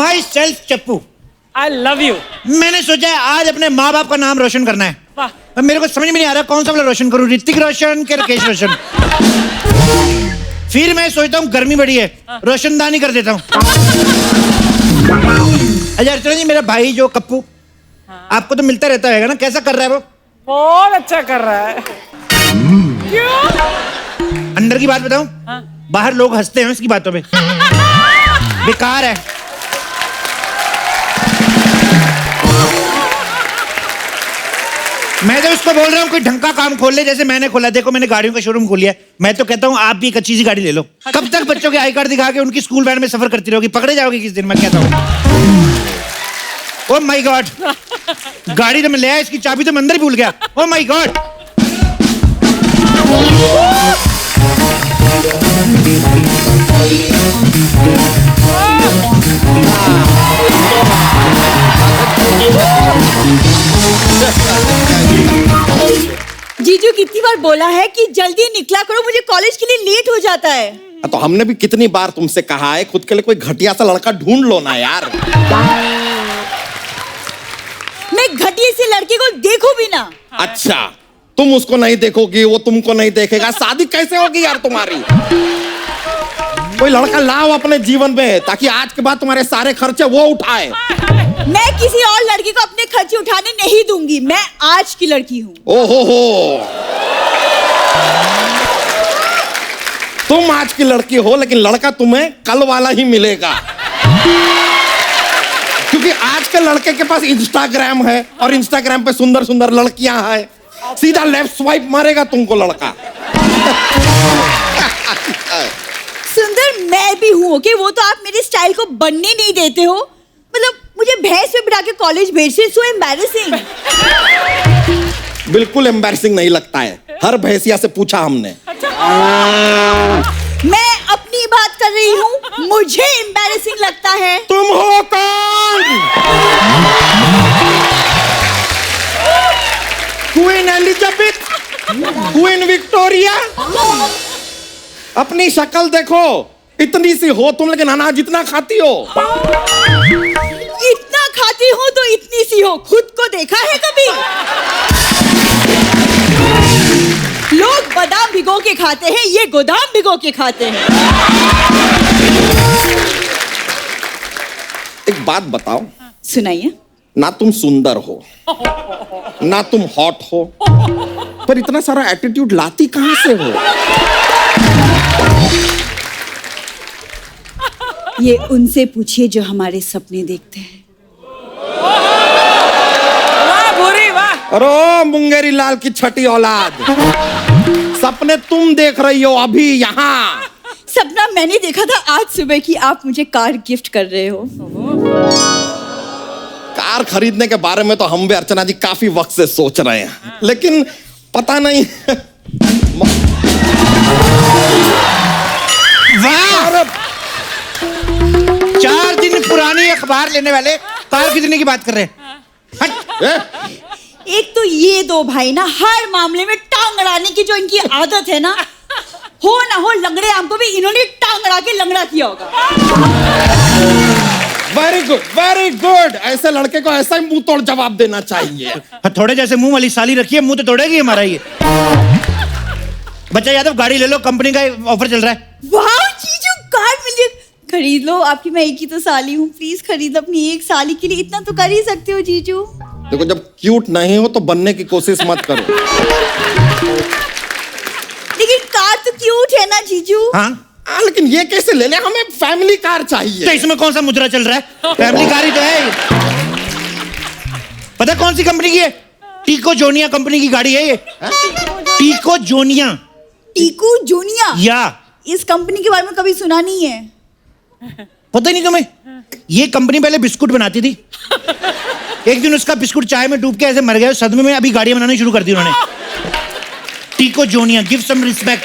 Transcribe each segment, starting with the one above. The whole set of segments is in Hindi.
माई सेल्फ चप्पू। I love you. मैंने सोचा है आज अपने माँ बाप का नाम रोशन करना है। अब मेरे को समझ में नहीं आ रहा कौन सा वाला रोशन करूं, ऋतिक रोशन के राकेश रोशन। फिर मैं सोचता हूँ गर्मी बड़ी है, रोशनदानी कर देता हूँ। अच्छा अर्चना जी, मेरा भाई जो कप्पू, आपको तो मिलता रहता है ना, कैसा कर रहा है वो? बहुत अच्छा कर रहा है। क्यों? अंदर की बात बताऊं? बाहर लोग हंसते हैं इसकी बातों पे। बेकार है। मैं तो उसको बोल रहा हूँ कोई ढंग का काम खोल ले, जैसे मैंने खोला। देखो मैंने गाड़ियों का शोरूम खोल लिया। मैं तो कहता हूँ आप भी एक अच्छी सी गाड़ी ले लो। कब तक बच्चों के आई कार्ड दिखा के उनकी स्कूल वैन में सफर करती रहोगी? पकड़े जाओगे किस दिन, मैं कहता हूँ। ओह माय गॉड, गाड़ी तो मैं ले आया, इसकी चाबी तो मैं अंदर ही भूल गया। Oh my God. जीजू कितनी बार बोला है कि जल्दी निकला करो, मुझे कॉलेज के लिए लेट हो जाता है। तो हमने भी कितनी बार तुमसे कहा है खुद के लिए कोई घटिया सा लड़का ढूंढ लो ना यार। मैं घटिया सी लड़के को देखूं भी ना। अच्छा, तुम उसको नहीं देखोगी, वो तुमको नहीं देखेगा, शादी कैसे होगी यार तुम्हारी? कोई लड़का लाओ अपने जीवन में ताकि आज के बाद तुम्हारे सारे खर्चे वो उठाए। मैं किसी और लड़की को अपने खर्चे उठाने नहीं दूंगी। मैं आज की लड़की हूँ। ओहो, तुम आज की लड़की हो, लेकिन लड़का तुम्हें कल वाला ही मिलेगा। क्योंकि आज के लड़के के पास इंस्टाग्राम है और इंस्टाग्राम पे सुंदर सुंदर लड़कियां हैं। सीधा लेफ्ट स्वाइप मारेगा तुमको लड़का। सुंदर मैं भी हूँ, ओके? वो तो आप मेरे स्टाइल को बनने नहीं देते हो। मतलब मुझे भैंस पे बिठा के कॉलेज भेजते, सो एम्बैरेसिंग। बिल्कुल एम्बैरेसिंग नहीं लगता है, हर भैंसिया से पूछा हमने। मैं अपनी बात कर रही हूँ, मुझे एम्बैरेसिंग लगता है। तुम हो कौन? Queen Elizabeth, queen Victoria? अपनी शक्ल देखो, इतनी सी हो तुम, लेकिन अनाज जितना खाती हो। इतना खाती हो तो इतनी सी हो, खुद को देखा है कभी? लोग बादाम भिगो के खाते हैं, ये गोदाम भिगो के खाते हैं। एक बात बताओ, सुनाइए। ना तुम सुंदर हो, ना तुम हॉट हो, पर इतना सारा एटीट्यूड लाती कहां से हो? ये उनसे पूछिए जो हमारे सपने देखते हैं। वाह भूरी वाह। अरे मुंगेरी लाल की छठी औलाद, सपने तुम देख रही हो अभी यहाँ। सपना मैंने देखा था आज सुबह कि आप मुझे कार गिफ्ट कर रहे हो। कार खरीदने के बारे में तो हम भी अर्चना जी काफी वक्त से सोच रहे हैं, लेकिन पता नहीं। वाह, 4 दिन पुरानी अखबार लेने वाले कार खरीदने की बात कर रहे हैं। हट। एक तो ये दो भाई ना हर मामले में टांग अड़ाने की जो इनकी आदत है ना, हो ना हो लंगड़े आम को भी इन्होंने टांग अड़ा के लंगड़ा किया होगा। Very good, very good. ऐसे लड़के को ऐसा ही मुंह तोड़ जवाब देना चाहिए। थोड़े जैसे मुंह वाली साली रखी है, मुंह तो तोड़ेगी हमारा ये। बच्चा यादव गाड़ी ले लो, कंपनी का ऑफर चल रहा है। वाह जीजू, कार मिली, खरीद लो। आपकी मैं एक ही तो साली हूँ, प्लीज खरीद अपनी एक साली के लिए। इतना तो कर ही सकते हो जीजू। देखो, जब क्यूट नहीं हो तो बनने की कोशिश मत करो। लेकिन कार तो क्यूट है ना जीजू। हाँ, लेकिन ये कैसे ले ले? हमें फैमिली कार चाहिए। तो इसमें कौन सा मुद्रा चल रहा है? फैमिली कार ही तो है। पता कौन सी कंपनी की है? टीको जोनिया कंपनी की गाड़ी है ये। टीको जोनिया। टीकू जूनिया? या इस कंपनी के बारे में कभी सुना नहीं है। पता ही नहीं तुम्हें? ये कंपनी पहले बिस्कुट बनाती थी। एक दिन उसका बिस्कुट चाय में डूब के ऐसे मर गया, सदमे में अभी गाड़ियां बनानी शुरू कर दी उन्होंने। टीको जोनिया, गिव सम रिस्पेक्ट।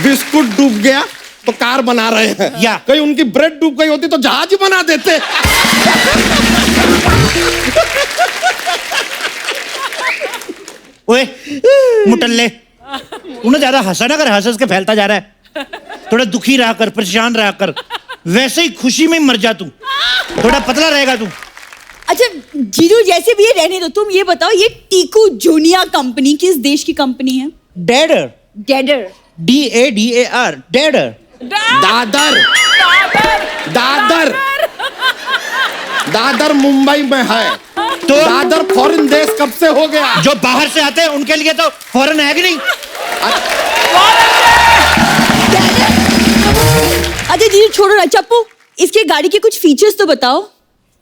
बिस्कुट डूब गया तो कार बना रहे हैं। या कहीं उनकी ब्रेड डूब गई होती तो जहाज ही बना देते। ओए मुटल्ले, उन्हें ज्यादा हंसा ना कर, हंस हंस के फैलता जा रहा है। थोड़ा दुखी रहा कर, परेशान रहा कर, वैसे ही खुशी में मर जा तू, थोड़ा पतला रहेगा तू। अच्छा जीजू जैसे भी ये रहने दो, तुम ये बताओ ये टीकू जूनिया कंपनी किस देश की कंपनी है? डैडर, डेडर। DADAR, डैडर। दादर दादर दादर मुंबई में है। तो दादर फॉरेन देश कब से हो गया? जो बाहर से आते हैं उनके लिए तो फॉरेन है कि नहीं? अच्छा जीजू छोड़ो ना, चप्पू इसके गाड़ी के कुछ फीचर्स तो बताओ।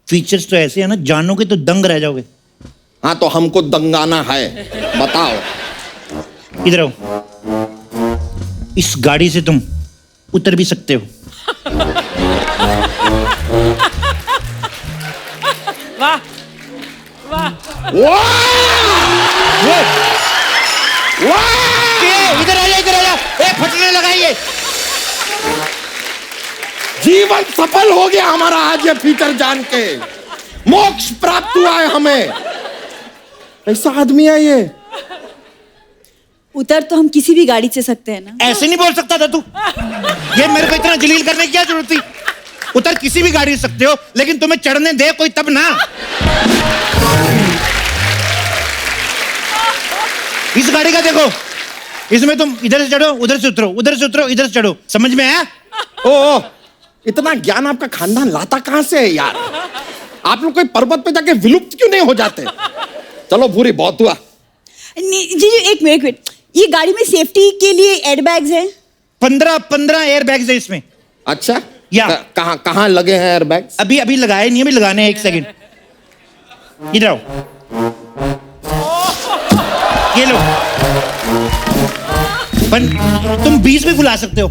फीचर्स तो ऐसे है ना, जानोगे तो दंग रह जाओगे। हाँ तो हमको दंगाना है, बताओ। इधर आओ, इस गाड़ी से तुम उतर भी सकते हो। वाह वाह। वाह! इधर आ जा, इधर आ जा, फटने लगा ये। जीवन सफल हो गया हमारा आज ये फीचर जान के, मोक्ष प्राप्त हुआ है हमें। ऐसा आदमी है ये। उतर तो हम किसी भी गाड़ी से सकते हैं ना? ऐसे नहीं बोल सकता था तू, ये मेरे को इतना जलील करने की क्या जरूरत थी? उतर किसी भी गाड़ी से सकते हो, लेकिन तुम्हें चढ़ने दे कोई तब ना। इस गाड़ी का देखो, इसमें तुम इधर से चढ़ो, उधर से उतरो, उधर से उतरो, इधर से चढ़ो, समझ में आया? ओ, इतना ज्ञान आपका खानदान लाता कहां से है यार? आप लोग कोई पर्वत पे जाके विलुप्त क्यों नहीं हो जाते? चलो भूरी, बहुत हुआ। जीजू एक मिनट, ये गाड़ी में सेफ्टी के लिए एयरबैग्स हैं? 15 एयर बैग्स है इसमें। अच्छा, या। कहां कहां लगे हैं एयरबैग? अभी लगाए नहीं, अभी लगाने हैं, 1 सेकंड। इधर आओ, ये लो। तुम 20 भी फुला सकते हो,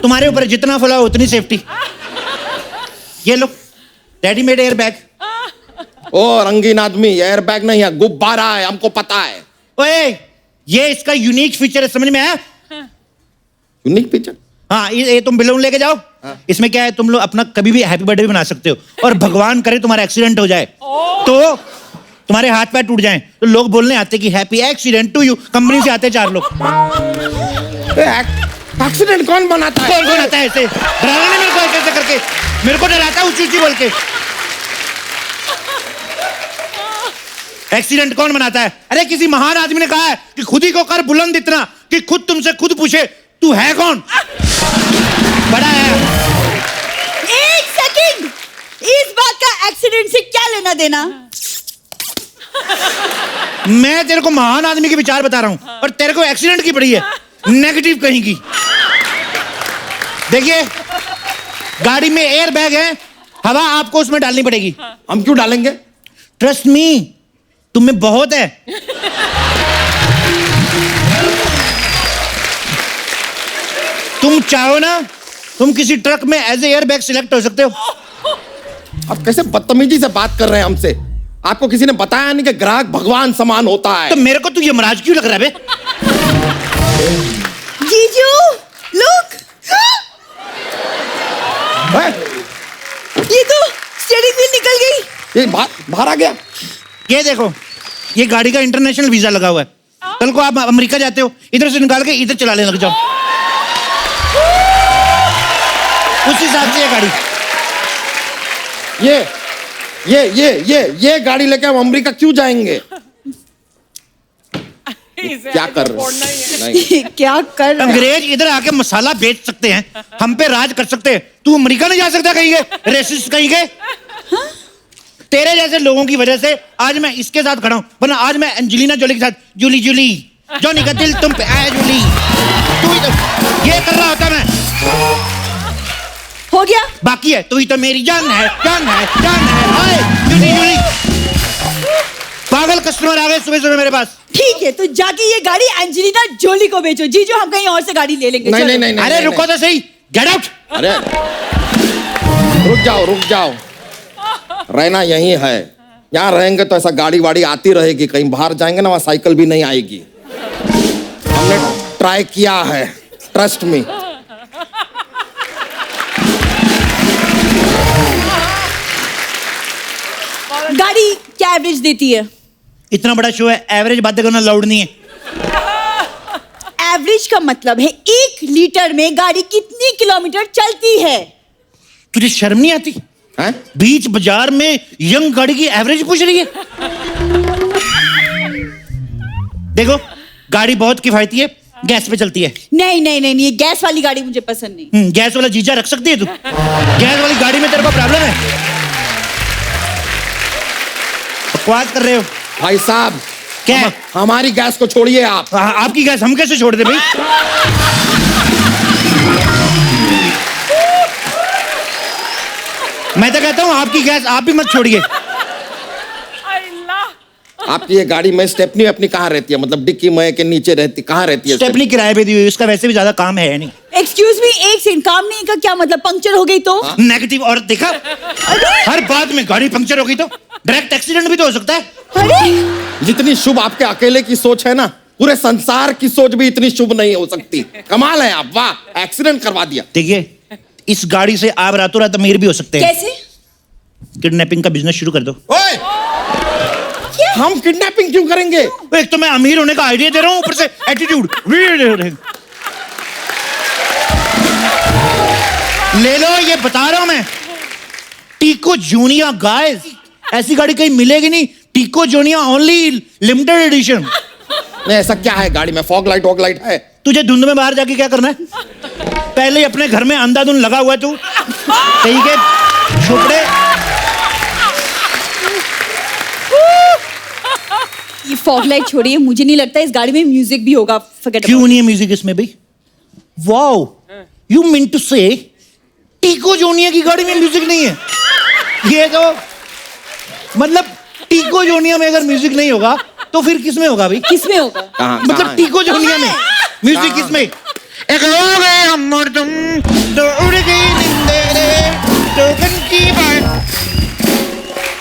तुम्हारे ऊपर जितना फुलाओ उतनी सेफ्टी। ये लो, रेडीमेड एयर बैग। ओ रंगीन आदमी, एयरबैग नहीं है, गुब्बारा है, हमको पता है। ओए, ये इसका यूनिक फीचर है, समझ में आया? Unique feature? हाँ, ये तुम बैलून लेके जाओ। इसमें क्या है, तुम लोग अपना कभी भी हैप्पी बर्थडे भी बना सकते हो, और भगवान करे तुम्हारा एक्सीडेंट हो जाए तो तुम्हारे हाथ पैर टूट जाएं तो लोग बोलने आते कि happy accident to you. Company से आते 4 लोग। एक्सीडेंट कौन बनाता है? कौन आता है ऐसे? डराना नहीं मेरे को ऐसे करके, मेरे को डराता है ऊंची ऊंची बोल के। एक्सीडेंट कौन बनाता है? अरे किसी महान आदमी ने कहा है कि खुद ही को कर बुलंद इतना कि खुद तुमसे खुद पूछे तू है कौन? बड़ा है। 1 सेकंड, इस बात का एक्सीडेंट से क्या लेना देना? मैं तेरे को महान आदमी के विचार बता रहा हूं, और तेरे को एक्सीडेंट की पड़ी है, नेगेटिव कहेंगी। देखिए, गाड़ी में एयर बैग है, हवा आपको उसमें डालनी पड़ेगी। हम क्यों डालेंगे? ट्रस्ट मी, तुम में बहुत है। तुम चाहो ना, तुम किसी ट्रक में as a air bag select हो सकते हो। आप कैसे बदतमीजी से बात कर रहे हैं हमसे? आपको किसी ने बताया नहीं कि ग्राहक भगवान समान होता है? तो मेरे को तू यमराज क्यों लग रहा है बे? जीजू लुक, ये तो स्टीयरिंग व्हील निकल गई। ये बाहर आ गया। ये देखो, ये गाड़ी का इंटरनेशनल वीजा लगा हुआ है। कल को आप अमेरिका जाते हो, इधर से निकाल के इधर चलाने लग जाओ, उस हिसाब से ये गाड़ी। ये गाड़ी लेके हम अमेरिका क्यों जाएंगे? क्या कर रहे हैं? नहीं। क्या कर रहा है? अंग्रेज इधर आके मसाला बेच सकते हैं, हम पे राज कर सकते हैं, तू अमेरिका नहीं जा सकता कहीं के? रेसिस्ट कहीं के? तेरे जैसे लोगों की वजह से आज मैं इसके साथ खड़ा हूं, वरना आज मैं एंजेलिना जोली के साथ जूली जूली जॉनी का दिल तुम पे आया जूली, तू ही तो ये कर रहा होता मैं। हो गया? बाकी है, तू ही तो मेरी जान है, जान है, जान है। हाय जूली जूली, पागल कस्टमर आ गए सुबह सुबह मेरे पास। ठीक है, तो जाके ये गाड़ी एंजेलिना जोली को बेचो। जीजू हम कहीं और से गाड़ी ले लेंगे। नहीं, नहीं, नहीं, अरे नहीं, रुको तो सही, गेट आउट। अरे रुक जाओ, रहना यही है। यहाँ रहेंगे तो ऐसा गाड़ी वाड़ी आती रहेगी, कहीं बाहर जाएंगे ना वहाँ साइकिल भी नहीं आएगी। हमने ट्राई किया है, ट्रस्ट मी। गाड़ी क्या एवरेज देती है? इतना बड़ा शो है, एवरेज बातें करना लाउड नहीं है। का मतलब है 1 लीटर में गाड़ी कितनी किलोमीटर चलती है? तुझे शर्म नहीं आती? हैं? बीच बाजार में यंग गाड़ी की एवरेज पूछ रही है। देखो, गाड़ी बहुत किफायती है, गैस पे चलती है। नहीं नहीं नहीं नहीं, ये गैस वाली गाड़ी मुझे पसंद नहीं। गैस वाला जीजा रख सकती है तू? गैस वाली गाड़ी में तेरे को प्रॉब्लम है? बकवास कर रहे हो भाई साहब, क्या है? हमारी गैस को छोड़िए आप। आपकी गैस हम कैसे छोड़ दे भाई? मैं तो कहता हूँ आपकी गैस आप भी मत छोड़िए। अल्लाह। आपकी ये गाड़ी में स्टेपनी अपनी कहाँ रहती है? मतलब डिक्की में के नीचे रहती, कहाँ रहती है स्टेपनी किराए पे दी हुई, उसका वैसे भी ज्यादा काम है नहीं। एक्सक्यूज मी, एक सेकंड, काम नहीं का क्या मतलब? पंक्चर हो गई तो? नेगेटिव। और देखा, हर बात में गाड़ी पंक्चर हो गई तो डायरेक्ट एक्सीडेंट भी तो हो सकता है। अरे जितनी शुभ आपके अकेले की सोच है ना, पूरे संसार की सोच भी इतनी शुभ नहीं हो सकती। कमाल है आप, वाह, एक्सीडेंट करवा दिया। देखिए, इस गाड़ी से आप रातों रात अमीर भी हो सकते हैं। कैसे? किडनैपिंग का बिजनेस शुरू कर दो। ओए! हम किडनैपिंग क्यों करेंगे? एक तो मैं अमीर होने का आइडिया दे रहा हूँ, ऊपर से एटीट्यूड। ले लो, ये बता रहा हूं मैं। टीको जूनिया गाइस, ऐसी गाड़ी कहीं मिलेगी नहीं। टीको जूनिया ओनली लिमिटेड एडिशन। नहीं, ऐसा क्या है गाड़ी में? फॉग लाइट वॉग लाइट है? तुझे धुंध में बाहर जाके क्या करना है? पहले ही अपने घर में अंधाधुंध लगा हुआ है तू। कहीं के झोपड़े। ये फॉग लाइट छोड़िए, मुझे नहीं लगता इस गाड़ी में म्यूजिक भी होगा। Forget क्यों about नहीं है म्यूजिक इसमें भी? वाओ, यू मीन टू से टीको जूनिया की गाड़ी में म्यूजिक नहीं है? ये तो मतलब टीको जूनिया में अगर म्यूजिक नहीं होगा तो फिर किसमें होगा भाई? it. किसमें होगा? कहाँ? मतलब कहाँ है? टीको जूनिया में म्यूजिक कहाँ? किसमें? एक हो गए हम और तुम, तो उड़ गई निंदेरे, तो गन की बात।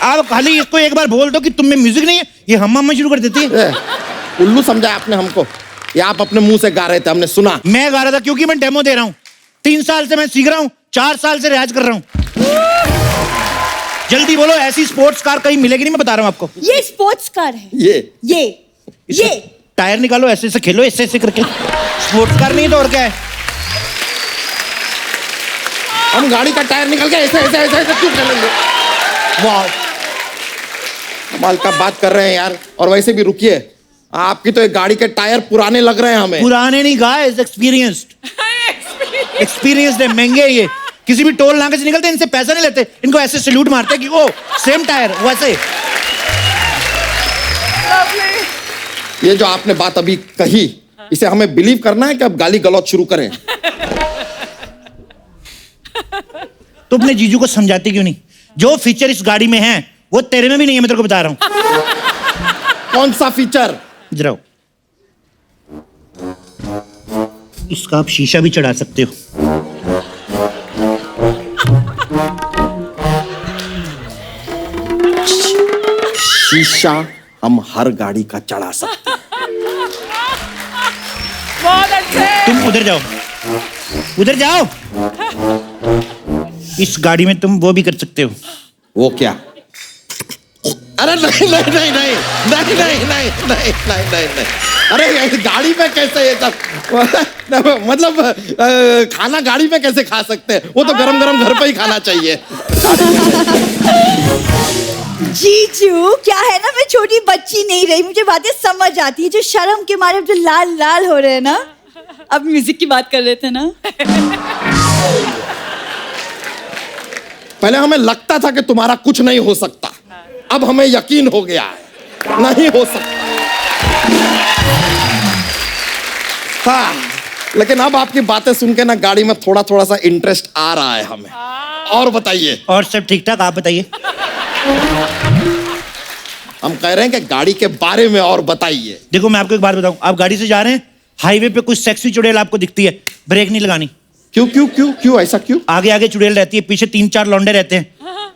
आप खाली इसको एक बार बोल दो कि तुम में म्यूजिक नहीं है, ये हम शुरू कर देती है। उल्लू समझा आपने हमको? या आप अपने मुंह से गा रहे थे, हमने सुना? मैं गा रहा था क्योंकि मैं डेमो दे रहा हूँ। 3 साल से मैं सीख रहा हूँ, 4 साल से रियाज कर रहा हूँ। जल्दी बोलो, ऐसी स्पोर्ट्स कार कहीं मिलेगी नहीं, मैं बता रहा हूँ आपको। ये स्पोर्ट्स कार है। ये इसका टायर निकालो, ऐसे ऐसे खेलो, ऐसे ऐसे करके। स्पोर्ट्स कार नहीं तो और क्या है? हम गाड़ी का टायर निकल के ऐसे ऐसे ऐसे ऐसे क्यों चलेंगे? वाह, कमाल का बात कर रहे हैं यार। और वैसे भी रुकिए, आपकी तो एक गाड़ी के टायर पुराने लग रहे हैं हमें। पुराने नहीं गाइस, एक्सपीरियंस्ड। एक्सपीरियंस्ड है, महंगे हैं ये। किसी भी टोल नाके से निकलते हैं, इनसे पैसा नहीं लेते, इनको ऐसे सैल्यूट मारते हैं कि ओ सेम टायर, वैसे। ये जो आपने बात अभी कही, इसे हमें बिलीव करना है कि अब गाली गलौज शुरू करें? तो अपने जीजू को समझाते क्यों नहीं? जो फीचर इस गाड़ी में है वो तेरे में भी नहीं है, मैं तेरे को बता रहा हूं। कौन सा फीचर? जरा इसका आप शीशा भी चढ़ा सकते हो। शीशा हम हर गाड़ी का चढ़ा सकते हैं। बहुत अच्छे। तुम उधर जाओ, उधर जाओ। इस गाड़ी में तुम वो भी कर सकते हो। वो क्या? अरे नहीं नहीं नहीं नहीं नहीं नहीं नहीं नहीं नहीं नहीं नहीं। अरे ये गाड़ी में कैसे ये सब? मतलब खाना गाड़ी में कैसे खा सकते हैं? वो तो गरम गरम घर पे ही खाना चाहिए। जीजू, क्या है ना, मैं छोटी बच्ची नहीं रही, मुझे बातें समझ आती है। जो शर्म के मारे जो लाल लाल हो रहे हैं ना, अब म्यूजिक की बात कर रहे थे ना। पहले हमें लगता था कि तुम्हारा कुछ नहीं हो सकता, अब हमें यकीन हो गया है नहीं हो सकता। हाँ, लेकिन अब आपकी बातें सुन के ना गाड़ी में थोड़ा थोड़ा सा इंटरेस्ट आ रहा है हमें। और बताइए। और सब ठीक ठाक, आप बताइए। हम कह रहे हैं कि गाड़ी के बारे में और बताइए। देखो, मैं आपको एक बात बताऊं, आप गाड़ी से जा रहे हैं, हाईवे पे कुछ सेक्सी चुड़ैल आपको दिखती है, ब्रेक नहीं लगानी। क्यों क्यों क्यों क्यों ऐसा क्यों? आगे आगे चुड़ैल रहती है, पीछे 3-4 लौंडे रहते हैं।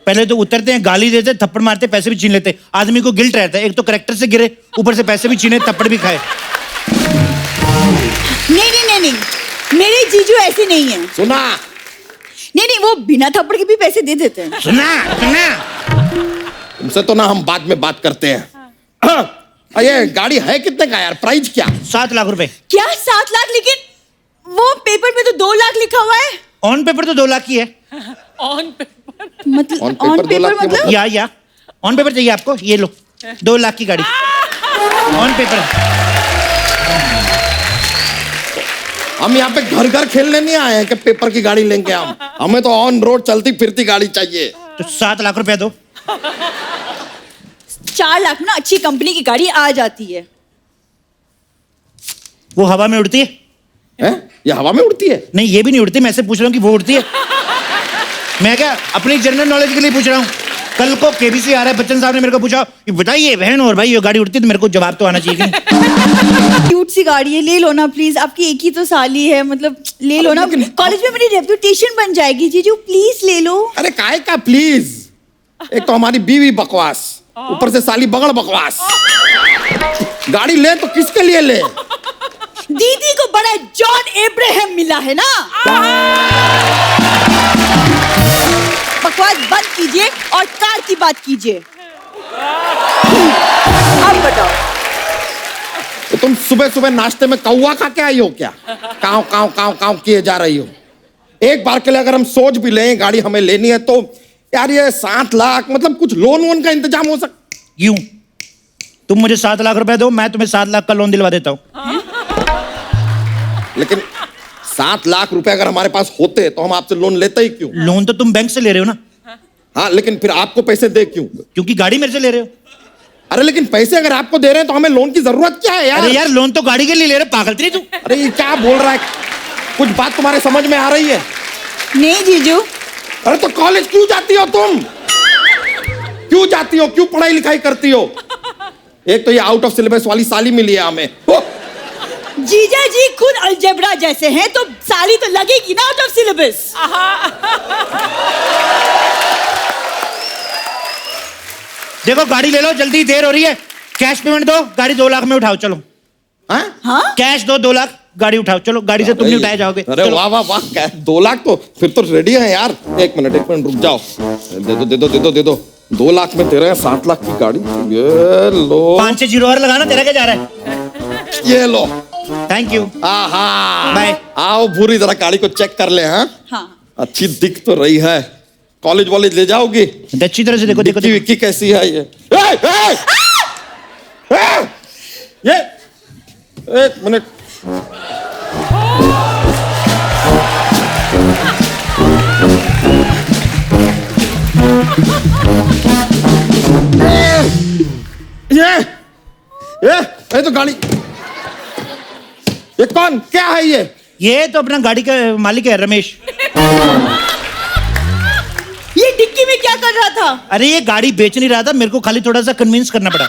पहले तो उतरते हैं, गाली देते हैं, थप्पड़ मारते, पैसे भी छीन लेते। आदमी को गिल्ट रहता है, एक तो करेक्टर से गिरे, ऊपर से पैसे भी छीने, थप्पड़ भी खाए। नहीं नहीं नहीं नहीं, मेरे जीजू ऐसे नहीं है। सुना? नहीं नहीं, वो बिना थप्पड़ के भी पैसे दे देते हैं। सुना सुना। तुमसे तो ना हम बाद में बात करते हैं। ये गाड़ी है कितने का यार? प्राइस क्या? 7 लाख रुपए। क्या 7 लाख? लेकिन वो पेपर पे तो 2 लाख लिखा हुआ है। ऑन पेपर तो 2 लाख की है। ऑन पेपर मतलब On paper on 2 paper lakh की मतलब या ऑन पेपर चाहिए आपको, ये लो 2 लाख की गाड़ी ऑन पेपर। हम यहाँ पे घर घर खेलने नहीं आए हैं कि पेपर की गाड़ी लेंगे हम। हमें तो ऑन रोड चलती फिरती गाड़ी चाहिए। तो 7 लाख रुपया दो। 4 लाख ना अच्छी कंपनी की गाड़ी आ जाती है। वो हवा में उड़ती है? हैं? ये हवा में उड़ती है? नहीं, ये भी नहीं उड़ती। मैं ऐसे पूछ रहा हूँ कि वो उड़ती है। मैं क्या अपनी जनरल नॉलेज के लिए पूछ रहा हूँ। कल को केबीसी आ रहा है, बच्चन साहब ने मेरे को पूछा कि बताइए बहन और भाई ये गाड़ी उड़ती है, तो मेरे को जवाब तो आना चाहिए कि नहीं? क्यूट सी गाड़ी है, ले लो ना प्लीज। आपकी एक ही तो साली है, मतलब ले लो ना। कॉलेज में मेरी रेपुटेशन बन जाएगी। जीजू प्लीज ले लो। अरे काहे का प्लीज? एक तो हमारी बीवी बकवास, ऊपर से साली बगड़ बकवास। गाड़ी ले तो किसके लिए ले? दीदी को बड़ा जॉन एब्राहम मिला है ना। बकवास बंद कीजिए और कार की बात कीजिए। अब बताओ। तो तुम सुबह सुबह नाश्ते में कौवा खा के आई हो क्या? काव काव काव काव किए जा रही हो। एक बार के लिए अगर हम सोच भी लें गाड़ी हमें लेनी है तो यार ये 7 लाख, मतलब कुछ लोन वोन का इंतजाम हो सकता? यूं तुम मुझे 7 लाख रुपया दो, मैं तुम्हें 7 लाख का लोन दिलवा देता हूँ। लेकिन 7 लाख रुपए अगर हमारे पास होते तो हम आपसे लोन लेते ही क्यों? लोन तो तुम बैंक से ले रहे हो ना। हाँ, लेकिन फिर आपको पैसे दे क्यों? क्योंकि गाड़ी मेरे से ले रहे हो। अरे लेकिन पैसे अगर आपको दे रहे हैं तो हमें लोन की जरूरत क्या है यार? अरे यार लोन तो गाड़ी के लिए ले रहे हो, पागल नहीं तू? अरे ये क्या बोल रहा है? कुछ बात तुम्हारे समझ में आ रही है? नहीं जीजू। अरे तो कॉलेज क्यों जाती हो तुम? क्यों जाती हो? क्यों पढ़ाई लिखाई करती हो? एक तो ये आउट ऑफ सिलेबस वाली साली मिली है हमें। जीजा जी खुद अलजेब्रा जैसे हैं तो साली तो लगेगी ना आउट ऑफ सिलेबस। देखो गाड़ी ले लो, जल्दी देर हो रही है। कैश पेमेंट दो, गाड़ी 2 लाख में उठाओ। चलो हाँ कैश दो, 2 लाख गाड़ी उठाओ। चलो गाड़ी से तुम नहीं उठाए जाओगे। अरे चलो। वाह वाह वाह, 2 लाख तो फिर तो रेडी है यार। एक मिनट रुक जाओ। दे दो 2 लाख में दे रहे हैं 7 लाख की गाड़ी। ये लो 5 से 0 और लगाना, तेरा क्या जा रहा है? ये लो। Thank you. आहा, बाय। आओ भूरी जरा गाड़ी को चेक कर ले। हाँ हाँ। अच्छी दिख तो रही है। कॉलेज वॉलेज ले जाओगी? अच्छी तरह से देखो देखो डिक्की विक्की कैसी है ये? ये एक मिनट। ये तो गाड़ी, ये कौन, क्या है ये? ये तो अपना गाड़ी का मालिक है, रमेश। ये डिक्की में क्या कर रहा था? अरे ये गाड़ी बेच नहीं रहा था, मेरे को खाली थोड़ा सा कन्विंस करना पड़ा।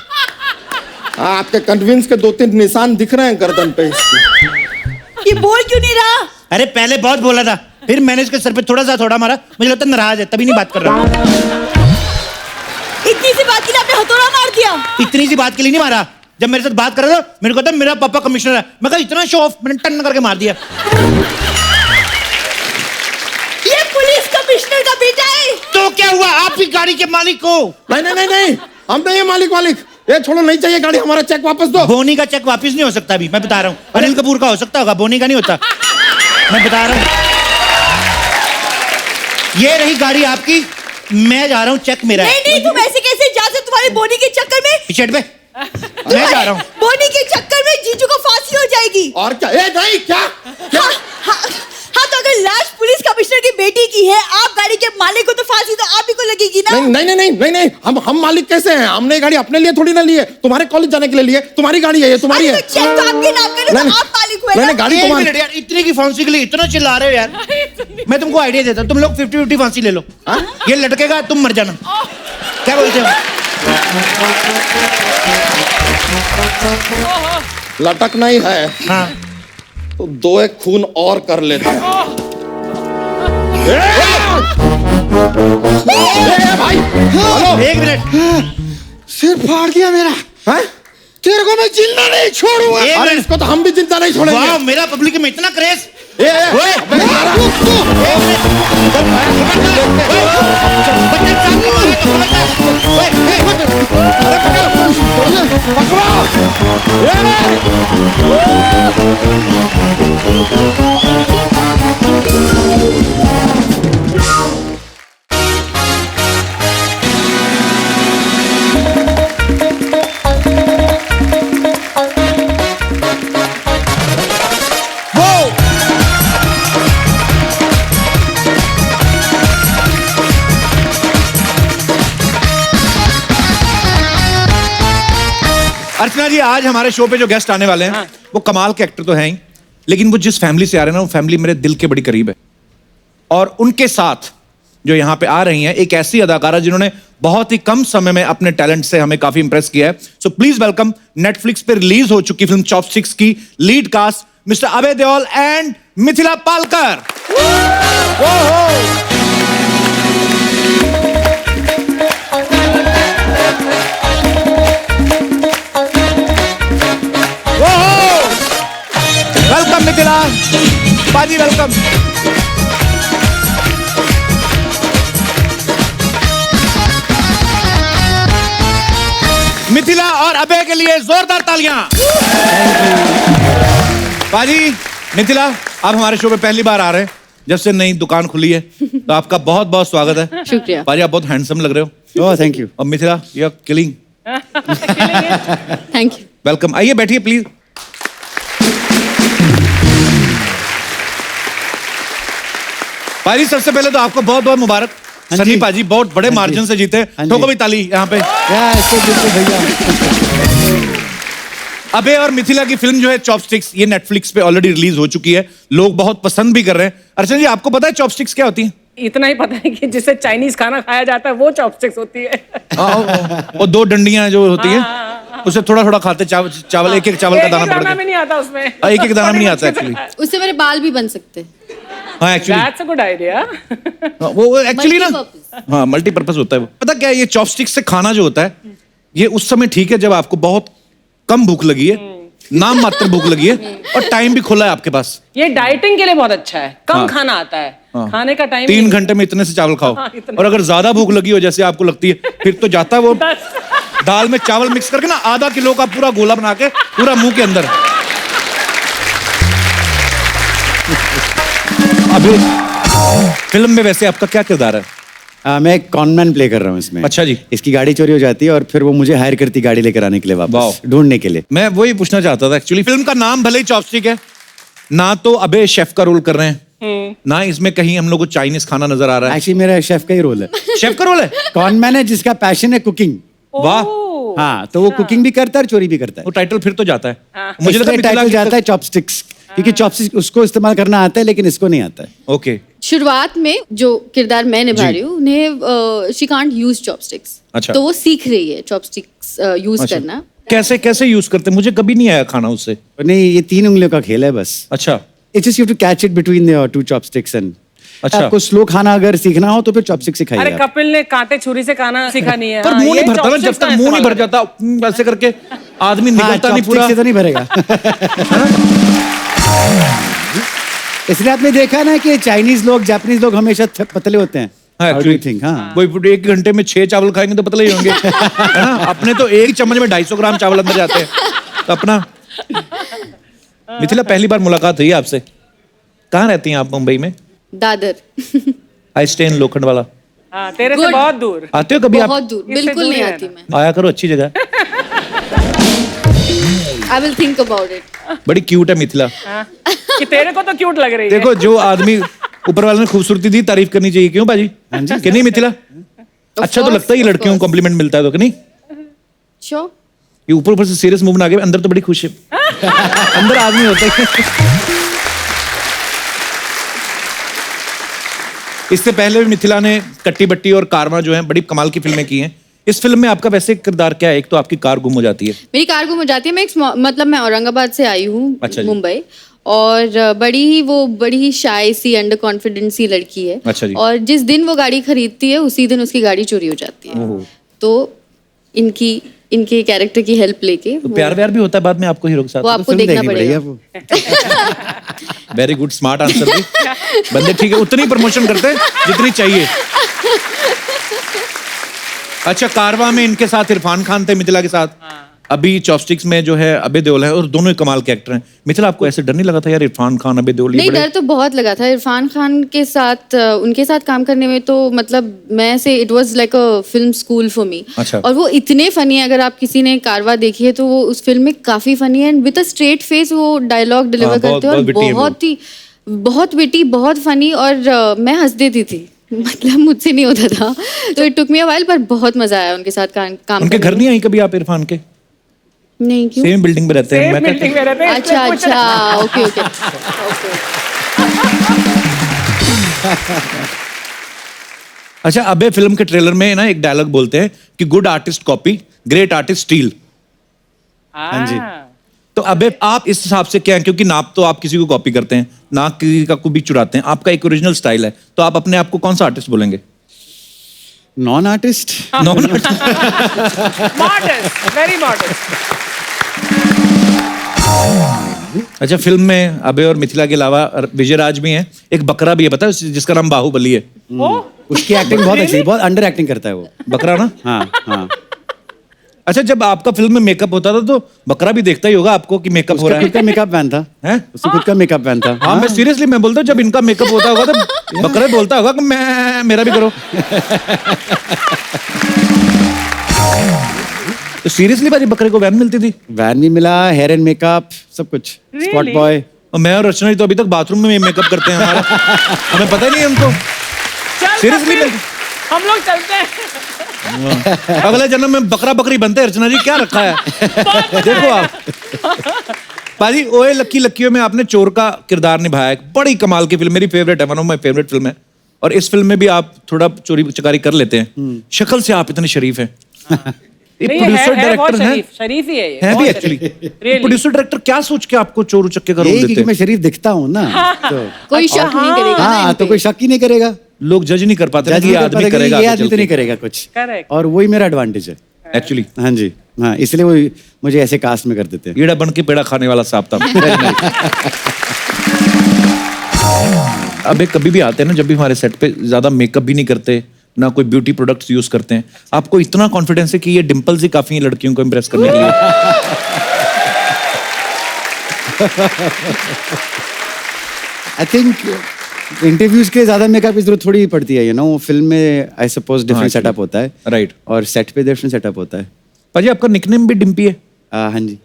आपके कन्विंस के 2-3 निशान दिख रहे हैं गर्दन पे इसकी। ये बोल क्यों नहीं रहा? अरे पहले बहुत बोला था, फिर मैंने इसके सर पे थोड़ा सा थोड़ा मारा, मुझे लगता नाराज है, तभी नहीं बात कर रहा। इतनी सी बात के लिए आपने हथौड़ा मार दिया? इतनी सी बात के लिए नहीं मारा। जब मेरे साथ बात कर रहा था मेरे को था मेरा पापा कमिश्नर है, मैं कहा इतना शो ऑफ, मैंने टन करके मार दिया। ये पुलिस कमिश्नर का बेटा है। तो क्या हुआ, आप ही गाड़ी के मालिक हो। नहीं, हम नहीं है मालिक। ये छोड़ो, नहीं चाहिए गाड़ी, हमारा चेक वापस दो। बोनी का चेक वापस नहीं हो सकता अभी, मैं बता रहा हूँ। अनिल कपूर का हो सकता होगा, बोनी का नहीं होता। मैं बता रहा हूँ। ये रही गाड़ी आपकी, मैं जा रहा हूँ, चेक मेरा है। नहीं तुम ऐसे कैसे जा सकते? तुम्हारे बोनी के चक्कर में, पीछे पे मैं जा रहा हूँ। बोनी के चक्कर में जीजू को फांसी हो जाएगी। और क्या? नहीं क्या? हाँ तो अगर लाश पुलिस कमिश्नर की बेटी की है, आप गाड़ी के मालिक को, तो फांसी तो आप ही को लगेगी ना। नहीं, हम मालिक कैसे हैं? हमने ये गाड़ी अपने लिए थोड़ी ना ली है, तुम्हारे कॉलेज जाने के लिए लिए। तुम्हारी गाड़ी है, ये तुम्हारी है। तो चेक तो आपके नाम का, तो आप मालिक हुए ना। गाड़ी एक मिनट यार, इतने की फांसी के लिए इतना चिल्ला रहे हो यार। मैं तुमको आइडिया देता हूँ, तुम लोग 50-50 फांसी ले लो। ये लटकेगा, तुम मर जाना। क्या बोलते हो? लटकना ही है हाँ तो 2-1 खून और कर लेते हैं। भाई हेलो, एक मिनट। सिर फाड़ दिया मेरा। हैं? तेरे को मैं जिंदा नहीं छोड़ूंगा। एक अरे मिनट। इसको तो हम भी जिंदा नहीं छोड़ेंगे। वाह, मेरा पब्लिक में इतना क्रेज। पकड़ो। अर्चना जी, आज हमारे शो पे जो गेस्ट आने वाले हैं वो कमाल के एक्टर तो हैं ही, लेकिन वो जिस फैमिली से आ रहे हैं ना, वो फैमिली मेरे दिल के बड़ी करीब है। और उनके साथ जो यहाँ पे आ रही हैं एक ऐसी अदाकारा जिन्होंने बहुत ही कम समय में अपने टैलेंट से हमें काफी इंप्रेस किया है। सो प्लीज वेलकम नेटफ्लिक्स पे रिलीज हो चुकी फिल्म चॉपस्टिक्स की lead cast mister Abhay Deol and Mithila Palkar. Welcome Mithila बाजी, वेलकम। मिथिला और अभय के लिए जोरदार तालियां। बाजी, मिथिला आप हमारे शो पे पहली बार आ रहे हैं, जब से नई दुकान खुली है, तो आपका बहुत बहुत स्वागत है। शुक्रिया। बाजी, आप बहुत हैंडसम लग रहे हो। Oh thank you. और Mithila, you are killing. Thank you. Welcome, आइए बैठिए प्लीज। पाजी, सबसे पहले तो आपको बहुत बहुत मुबारक। हाँ सनी जी। पाजी बहुत बड़े हाँ मार्जिन जी। से जीते। हाँ जी। ठोको भी ताली यहाँ पे। बिल्कुल भैया। अबे और मिथिला की फिल्म जो है चॉपस्टिक्स, ये नेटफ्लिक्स पे ऑलरेडी रिलीज हो चुकी है, लोग बहुत पसंद भी कर रहे हैं। अर्चना जी, आपको पता है चॉपस्टिक्स क्या होती है? इतना ही पता है कि जिससे चाइनीज खाना खाया जाता है वो चॉपस्टिक्स होती है। और दो डंडियां जो होती है, उसे थोड़ा थोड़ा खाते, चावल एक एक चावल का दाना दाना पकड़ भी नहीं आता उसमें। एक एक दाना भी नहीं आता एक्चुअली। उससे मेरे बाल भी बन सकते हैं। हाँ actually That's a good idea. वो एक्चुअली ना, Multi-purpose। हाँ मल्टीपर्पज होता है वो। पता क्या है, ये चॉपस्टिक से खाना जो होता है, ये उस समय ठीक है जब आपको बहुत कम भूख लगी है, नाम मात्र भूख लगी है, और टाइम भी खुला है आपके पास। ये डाइटिंग के लिए बहुत अच्छा है, कम हाँ। खाना आता है, हाँ। खाने का टाइम 3 घंटे में इतने से चावल खाओ। हाँ, इतने। और अगर ज्यादा भूख लगी हो जैसे आपको लगती है, फिर तो जाता है वो दाल में चावल मिक्स करके ना, आधा किलो का पूरा गोला बना के पूरा मुंह के अंदर। अभी फिल्म में वैसे आपका क्या किरदार है? मैं एक कॉनमैन प्ले कर रहा हूँ इसमें। अच्छा जी। इसकी गाड़ी चोरी हो जाती है और फिर वो मुझे हायर करती गाड़ी लेकर आने के लिए, वाह। वापस ढूंढने के लिए। मैं वही पूछना चाहता था एक्चुअली। फिल्म का नाम भले ही चॉपस्टिक है, ना तो अबे शेफ का रोल कर रहे हैं, ना इसमें कहीं हम लोग को चाइनीज खाना नजर आ रहा है। एक्चुअली मेरा शेफ का ही रोल है। शेफ का रोल है? कॉनमैन है जिसका पैशन है कुकिंग। वाह, हाँ, तो वो कुकिंग भी करता है और चोरी भी करता है। वो टाइटल फिर तो जाता है। मुझे लगा टाइटल मिथिला जाता है चॉपस्टिक्स, क्योंकि चॉपस्टिक्स उसको इस्तेमाल करना आता है लेकिन इसको नहीं आता है। ओके। शुरुआत में जो किरदार मैं निभा रही हूँ, उन्हें शी कांट यूज चॉपस्टिक्स, अच्छा। तो वो सीख रही है चॉपस्टिक्स यूज अच्छा। करना। कैसे कैसे यूज करते? मुझे कभी नहीं आया खाना उससे। नहीं, ये 3 उंगलियों का खेल है बस। अच्छा it's just you to catch it between the 2 chopsticks and अच्छा। आपको स्लो खाना अगर सीखना हो तो फिर चॉपस्टिक से खाइए अरे आप। कपिल ने कांटे छुरी से खाना सीखा नहीं है। पर हाँ, मुंह ये नहीं भरता ना, जब chopsticks तक का मुंह नहीं भर इस्तेमाल जाता ऐसे करके आदमी हाँ, निकलता नहीं chopstick पूरा। से तो नहीं भरेगा। इसलिए आपने देखा ना कि चाइनीज लोग, जापानीज लोग हमेशा पतले होते हैं। हाँ, How do you actually, think? हाँ। कोई 1 घंटे में 6 चावल खाएंगे तो पतले ही होंगे। है ना? अपने तो एक चम्मच में 250 ग्राम चावल अंदर जाते हैं। तो अपना मिथिला, पहली बार मुलाकात हुई आपसे। कहाँ रहती हैं आप? मुंबई में? दादर। आई स्टे इन लोखंड वाला। हाँ, तेरे से Good। बहुत दूर। आते हो कभी आप? बहुत दूर, इससे बिल्कुल दूर नहीं ही आती रहना। मैं। आया करो, अच्छी जगह। I will think about it. बड़ी क्यूट है मिथिला। हाँ, कि तेरे को तो क्यूट लग रही है। देखो, जो आदमी ऊपर वाले ने खूबसूरती दी, तारीफ करनी चाहिए। क्यों बाजी? हाँ जी। कि नहीं मिथिला? अच्छा तो course, लगता है ये of लड़कियों को course। कॉम्प्लीमेंट मिलता है तो, कि नहीं? श्योर। ये ऊपर ऊपर से सीरियस मूव बना के, अंदर तो बड़ी खुश है। अंदर आदमी होता है। इससे पहले भी मिथिला ने कट्टी बट्टी और कारवां जो है बड़ी कमाल की फिल्में की हैं। इस फिल्म में आपका वैसे किरदार क्या है? एक तो आपकी कार गुम हो जाती है। मेरी कार गुम हो जाती है। मैं मतलब मैं औरंगाबाद से आई हूँ, अच्छा जी। मुंबई, और बड़ी ही शाय सी, अंडर कॉन्फिडेंस सी लड़की है। अच्छा जी। और जिस दिन वो गाड़ी खरीदती है उसी दिन उसकी गाड़ी चोरी हो जाती है। तो इनके कैरेक्टर की हेल्प लेके तो प्यार व्यार भी होता है बाद में आपको हीरो के वो साथ? आपको फिल्म देखना देखनी पड़ेगा। वो। वेरी गुड, स्मार्ट आंसर भी। बंदे ठीक है, उतनी प्रमोशन करते हैं जितनी चाहिए। अच्छा, कारवां में इनके साथ इरफान खान थे, मिथिला के साथ। अभी चॉपस्टिक्स में जो है अबे देओल है, और दोनों ही कमाल के एक्टर हैं। मिथिला, आपको ऐसे डर नहीं लगा था यार, इरफान खान अबे देओल ये नहीं, बड़े- डर तो बहुत लगा था इरफान खान के साथ। उनके साथ काम करने में तो मतलब मैं से it was like a film school for me. अच्छा। और वो इतने फनी है, अगर आप किसी ने कारवा देखी है तो वो उस फिल्म में काफी फनी है, and with a straight face वो डायलॉग डिलीवर हाँ, करते हैं, बहुत witty है और वो। बहुत विटी, बहुत फनी, और मैं हंस देती थी। मतलब मुझसे नहीं होता था, तो it took me a while, पर बहुत मजा आया उनके साथ काम उनके घर करने में। नहीं आई कभी आप इरफान के? नहीं क्यों? सेम बिल्डिंग में रहते हैं। सेम मैं बिल्डिंग में रहते हैं, अच्छा इसलिए पूछ रहा अच्छा, ओके ओके। अच्छा, अबे फिल्म के ट्रेलर में ना एक डायलॉग बोलते हैं कि good artist copy, great artist steel. हाँ जी। तो अबे आप इस हिसाब से क्या है, क्योंकि नाप तो आप किसी को कॉपी करते हैं, ना किसी का को भी चुराते हैं, आपका एक ओरिजिनल स्टाइल है, तो आप अपने आप को कौन सा आर्टिस्ट बोलेंगे? Non artist. Non modern, very modern. अच्छा, फिल्म में अबे और मिथिला के अलावा विजय राज भी हैं, एक बकरा भी है, पता है, जिसका नाम बाहुबली है। उसकी एक्टिंग बहुत अच्छी है, बहुत अंडर एक्टिंग करता है वो। बकरा ना? हाँ हाँ। अच्छा, जब आपका फिल्म में मेकअप होता था तो बकरा भी देखता ही होगा आपको कि मेकअप हो उसका रहा खुद का है, मेकअप मैन था। हैं? उसका खुद का मेकअप मैन था। हाँ, मैं सीरियसली मैं बोलता हूँ, जब इनका मेकअप होता होगा तो बकरा बोलता होगा कि मैं मेरा भी करो। तो सीरियसली भाजी बकरे को वैन मिलती थी? वैन भी मिला, हेयर एंड मेकअप, सब कुछ। Spot boy. और मैं और रचना जी तो अभी तक बाथरूम में मेकअप करते हैं हमारा, हमें पता ही नहीं है उनको। चल Seriously, कपिल, मैं- हम लोग चलते हैं। अगले जन्म में बकरा बकरी बनते हैं। रचना जी क्या रखा है देखो आप। पाजी, ओए लक्की लक्कियों में आपने चोर का किरदार निभाया है, बड़ी कमाल की फिल्म, मेरी फेवरेट है, one of my favourite film है। और इस फिल्म में भी आप थोड़ा चोरी चकारी कर लेते हैं, शक्ल से आप इतने शरीफ हैं। ये नहीं, प्रोड्यूसर है बहुत डायरेक्टर हैं, शरीफ, शरीफ ही है ये, हैं भी बहुत एक्चुअली। शरीफ। Really? प्रोड्यूसर डायरेक्टर क्या सोच के आपको चोर उचक्के का रोल यही देते कि हैं? मैं शरीफ दिखता हूँ ना, तो कोई शक नहीं करेगा ना हाँ, इन तो पे। कोई शक ही नहीं करेगा। लोग जज नहीं कर पाते ना जज कि ये नहीं कर आदमी पाता कि करेगा ये आगे आदमी चल तो के। नहीं करेगा कुछ। Correct. और वही मेरा एडवांटेज है एक्चुअली हाँ जी। हाँ, इसलिए वो मुझे ऐसे कास्ट में कर देते हैं। कीड़ा बन के पेड़ा खाने वाला सांप था। अबे कभी भी आते हैं ना, जब भी हमारे सेट पे ज्यादा मेकअप भी नहीं करते, ना कोई ब्यूटी प्रोडक्ट्स यूज करते हैं, आपको इतना कॉन्फिडेंस है कि ये डिंपल्स ही काफी है लड़कियों को इम्प्रेस करने के लिए। आई थिंक इंटरव्यूज के ज्यादा मेकअप की जरूरत थोड़ी पड़ती है, वो फिल्म में I suppose different actually. Setup होता है। राइट। और सेट पे डिफरेंट सेटअप होता है। पाजी, आपका निकनेम भी डिम्पी है, हाँ जी,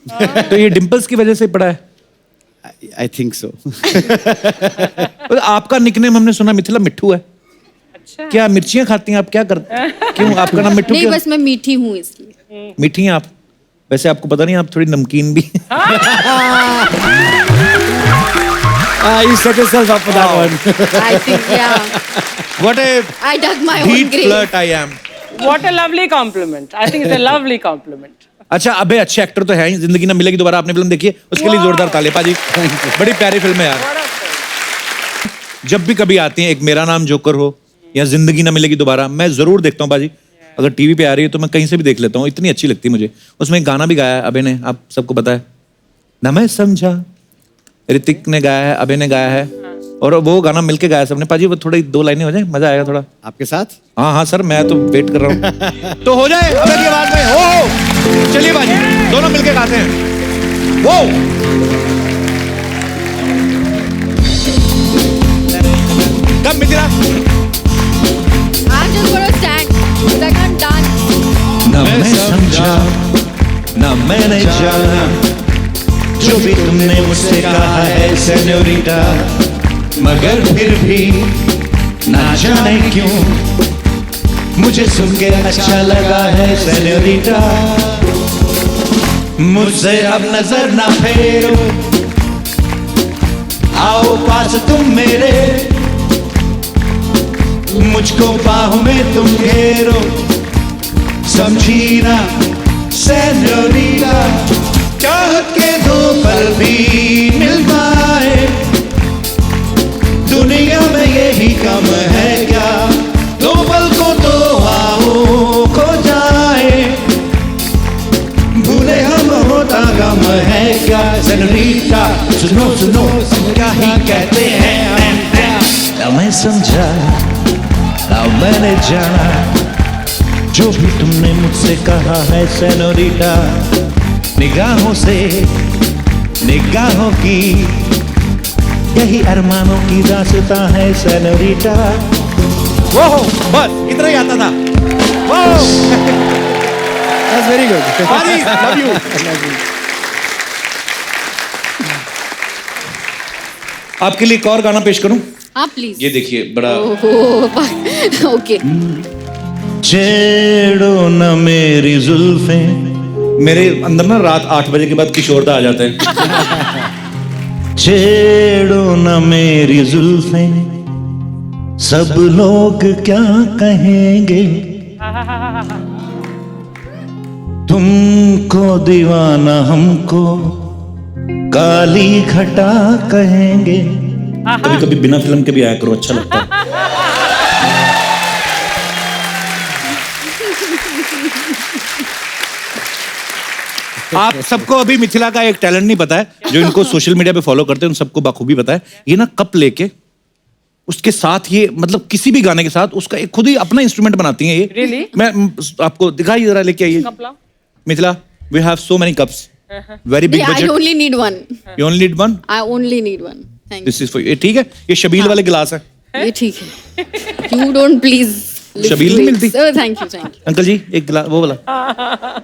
तो ये डिंपल्स की वजह से पड़ा है? I think so. तो आपका निकनेम हमने सुना मिथिला मिट्ठू है। अच्छा। क्या मिर्चियां खाती हैं आप? क्या करते हैं? क्यों आपका नाम मिट्ठू नहीं, क्यों? बस मैं मीठी हूँ इसलिए। मीठी हैं आप? वैसे आपको पता नहीं, आप थोड़ी नमकीन भी। You set yourself up for that one. I think yeah, What a I dug my own deep grave. flirt I am. What a lovely compliment. I think it's a lovely compliment. अच्छा, अबे अच्छे एक्टर तो है ही, जिंदगी ना मिलेगी दोबारा, आपने फिल्म देखी है, उसके लिए जोरदार ताली पाजी। बड़ी प्यारी फिल्म है यार। जब भी कभी आती है, एक मेरा नाम जोकर हो या जिंदगी ना मिलेगी दोबारा, मैं जरूर देखता हूँ बाजी। अगर टीवी पे आ रही है तो मैं कहीं से भी देख लेता हूँ, इतनी अच्छी लगती है मुझे। उसमें एक गाना भी गाया है अबे ने, आप सबको पता है ना, मैं समझा, ऋतिक ने गाया है, अबे ने गाया है, और वो गाना मिलके गाया सबने। पाजी वो थोड़ी 2 लाइनें हो जाए, मजा आएगा थोड़ा। आपके साथ? हाँ हाँ सर, मैं तो वेट कर रहा हूँ। तो हो जाए अबे की आवाज में, हो चलिए बाजी, दोनों मिलके गाते हैं। वो कब Mithila? I'm just gonna stand because I can't dance. न मैं समझा न मैंने जाना, जो भी तुमने मुझसे कहा है सेन्योरिटा, मगर फिर भी ना जाने क्यों मुझे सुन के अच्छा लगा है सेन्योरिटा। मुझसे अब नजर ना फेरो, आओ पास तुम मेरे, मुझको बाहों में तुम घेरो, समझी ना सेन्योरिटा। चाहत के 2 पल भी मिल पाए, दुनिया में यही कम है क्या, 2 पल को तो आओ खो जाए, भूले हम होता गम है क्या। सेन्योरिटा सुनो सुनो क्या ही कहते हैं, ना मैं समझा ना मैंने जाना, जो भी तुमने मुझसे कहा है सेनोरिटा, निगाहों से निगाहों की यही अरमानों की दास्तां है सेनोरिटा। वो बस इतना ही आता था। वो That's very good. पाजी, love you. आपके लिए एक और गाना पेश करूं? हाँ प्लीज। ये देखिए, बड़ा ओके। छेड़ो न मेरी जुल्फें, मेरे अंदर ना रात 8 बजे के बाद किशोरदा आ जाते हैं। छेड़ो न मेरी जुल्फें, सब लोग क्या कहेंगे, तुमको दीवाना हमको काली घटा कहेंगे। कभी कभी बिना फिल्म के भी आया करो, अच्छा लगता है। आप सबको अभी मिथिला का एक टैलेंट नहीं पता है, जो इनको सोशल मीडिया पे फॉलो करते हैं उन सबको बखूबी पता है। ये ना कप लेके उसके साथ ये मतलब किसी भी गाने के साथ उसका एक खुद ही अपना इंस्ट्रूमेंट बनाती हैं ये। Really? मैं आपको दिखाई जरा, लेके आइए Mithila. We have so many cups, very big Yeah, I budget. only need one. You only need one, I only need one. Thank this is for you. ठीक है, ये शबील वाले गिलास है। you. ये ठीक है. You don't please. lift Shabeel नहीं weights. मिलती? Oh, thank you, thank you. Uncle ji एक गिलास वो वाला।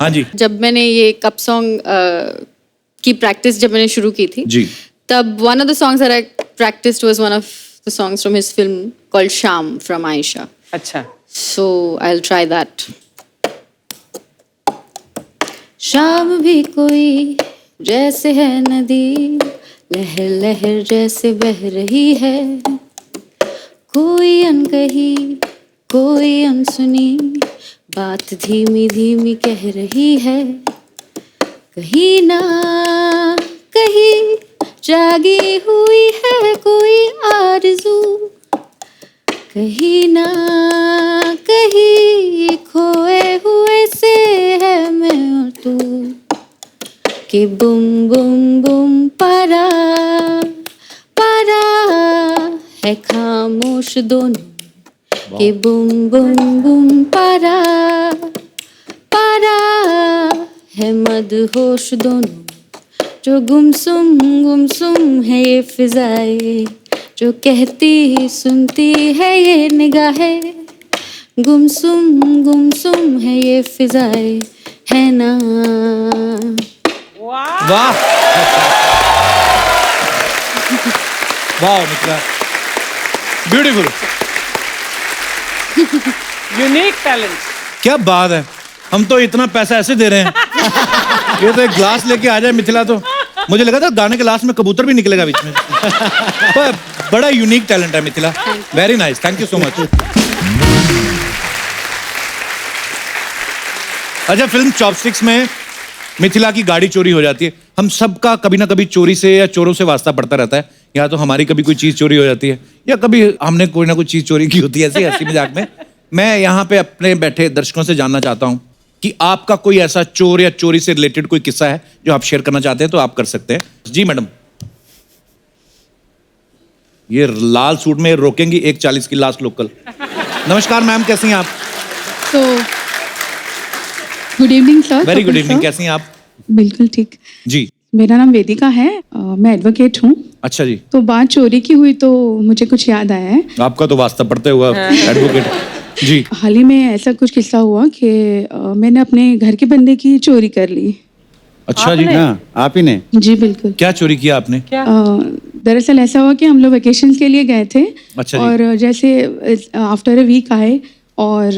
हाँ जी जब मैंने ये कप सॉन्ग की प्रैक्टिस जब मैंने शुरू की थी, जी। तब one of the songs that I practiced was one of the songs from his film called Sham from Aisha. अच्छा, So I'll try that. शाम भी कोई जैसे है नदी, लहर लहर जैसे बह रही है, कोई अनकही कोई अनसुनी बात धीमी धीमी कह रही है, कहीं ना कहीं जागी हुई है कोई आरज़ू, कहीं ना कहीं खोए हुए से है मैं और तू, कि बुम बुम बुम पारा पारा है खामोश दोनों, कि बुम बुम बुम पारा पारा है मदहोश दोनों, जो गुमसुम है ये फिजाएं, जो कहती सुनती है ये निगाहें, गुमसुम है ये फिजाएं, है ना। वाह वाह मिथिला, ब्यूटीफुल, यूनिक टैलेंट। क्या बात है। हम तो इतना पैसा ऐसे दे रहे हैं, ये तो एक ग्लास लेके आ जाए मिथिला तो मुझे लगा था गाने के लास्ट में कबूतर भी निकलेगा बीच में। पर बड़ा यूनिक टैलेंट है Mithila, very nice, thank you so much. अच्छा, फिल्म चॉपस्टिक्स में मिथिला की गाड़ी चोरी हो जाती है। हम सबका कभी ना कभी चोरी से या चोरों से वास्ता पड़ता रहता है, या तो हमारी कभी कोई चीज चोरी हो जाती है या कभी हमने कोई ना कोई चीज चोरी की होती है, ऐसे हंसी मजाक में। मैं यहाँ पे अपने बैठे दर्शकों से जानना चाहता हूँ कि आपका कोई ऐसा चोर या चोरी से रिलेटेड कोई किस्सा है जो आप शेयर करना चाहते हैं, तो आप कर सकते हैं। जी मैडम, ये लाल सूट में रोकेंगी 1:40 की लास्ट लोकल। नमस्कार मैम, कैसी हैं आप? तो good evening sir. Very good evening, कैसी हैं आप? बिल्कुल ठीक। जी, मेरा नाम वेदिका है, मैं एडवोकेट हूँ। अच्छा जी। तो बात चोरी की हुई तो मुझे कुछ याद आया है। आपका तो वास्ता पड़ते हुआ एडवोकेट। जी। हाल ही में ऐसा कुछ किस्सा हुआ कि मैंने अपने घर के बंदे की चोरी कर ली। अच्छा जी। हाँ, आप ही ने? जी बिल्कुल। क्या चोरी किया आपने? दरअसल ऐसा हुआ कि हम लोग वेकेशन के लिए गए थे। अच्छा जी। और जैसे आफ्टर अ वीक आए और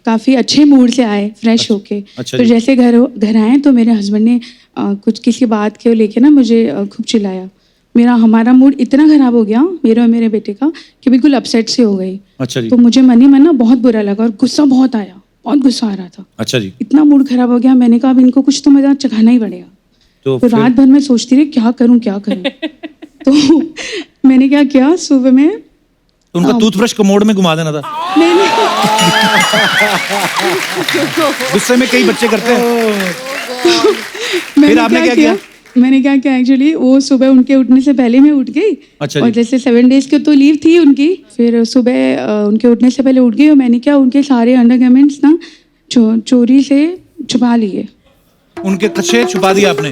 काफ़ी अच्छे मूड से आए, फ्रेश होके। अच्छा तो जी। जैसे घर आए तो मेरे हस्बैंड ने कुछ किसी बात के लेके ना मुझे खूब चिल्लाया। हमारा मूड इतना ख़राब हो गया, मेरे और मेरे बेटे का, कि बिल्कुल अपसेट से हो गई। अच्छा जी। तो मुझे मन ही मन ना बहुत बुरा लगा और गुस्सा बहुत आया, बहुत गुस्सा आ रहा था। अच्छा जी। इतना मूड खराब हो गया, मैंने कहा अब इनको कुछ तो मजा चखाना ही पड़ेगा। तो तो रात भर मैं सोचती रही क्या करूं क्या करूं। तो मैंने क्या किया, सुबह में तो उनका टूथब्रश कमोड में घुमा देना था। मैंने गुस्से में कई बच्चे करते हैं। फिर आपने क्या किया? मैंने क्या किया एक्चुअली, वो सुबह उनके उठने से पहले मैं उठ गई। अच्छा और जी। जैसे 7 डेज की तो लीव थी उनकी, फिर सुबह उनके उठने से पहले उठ गई और मैंने क्या उनके सारे अंडरगारमेंट्स ना चोरी से छुपा लिए। उनके कच्छे छुपा दिया आपने?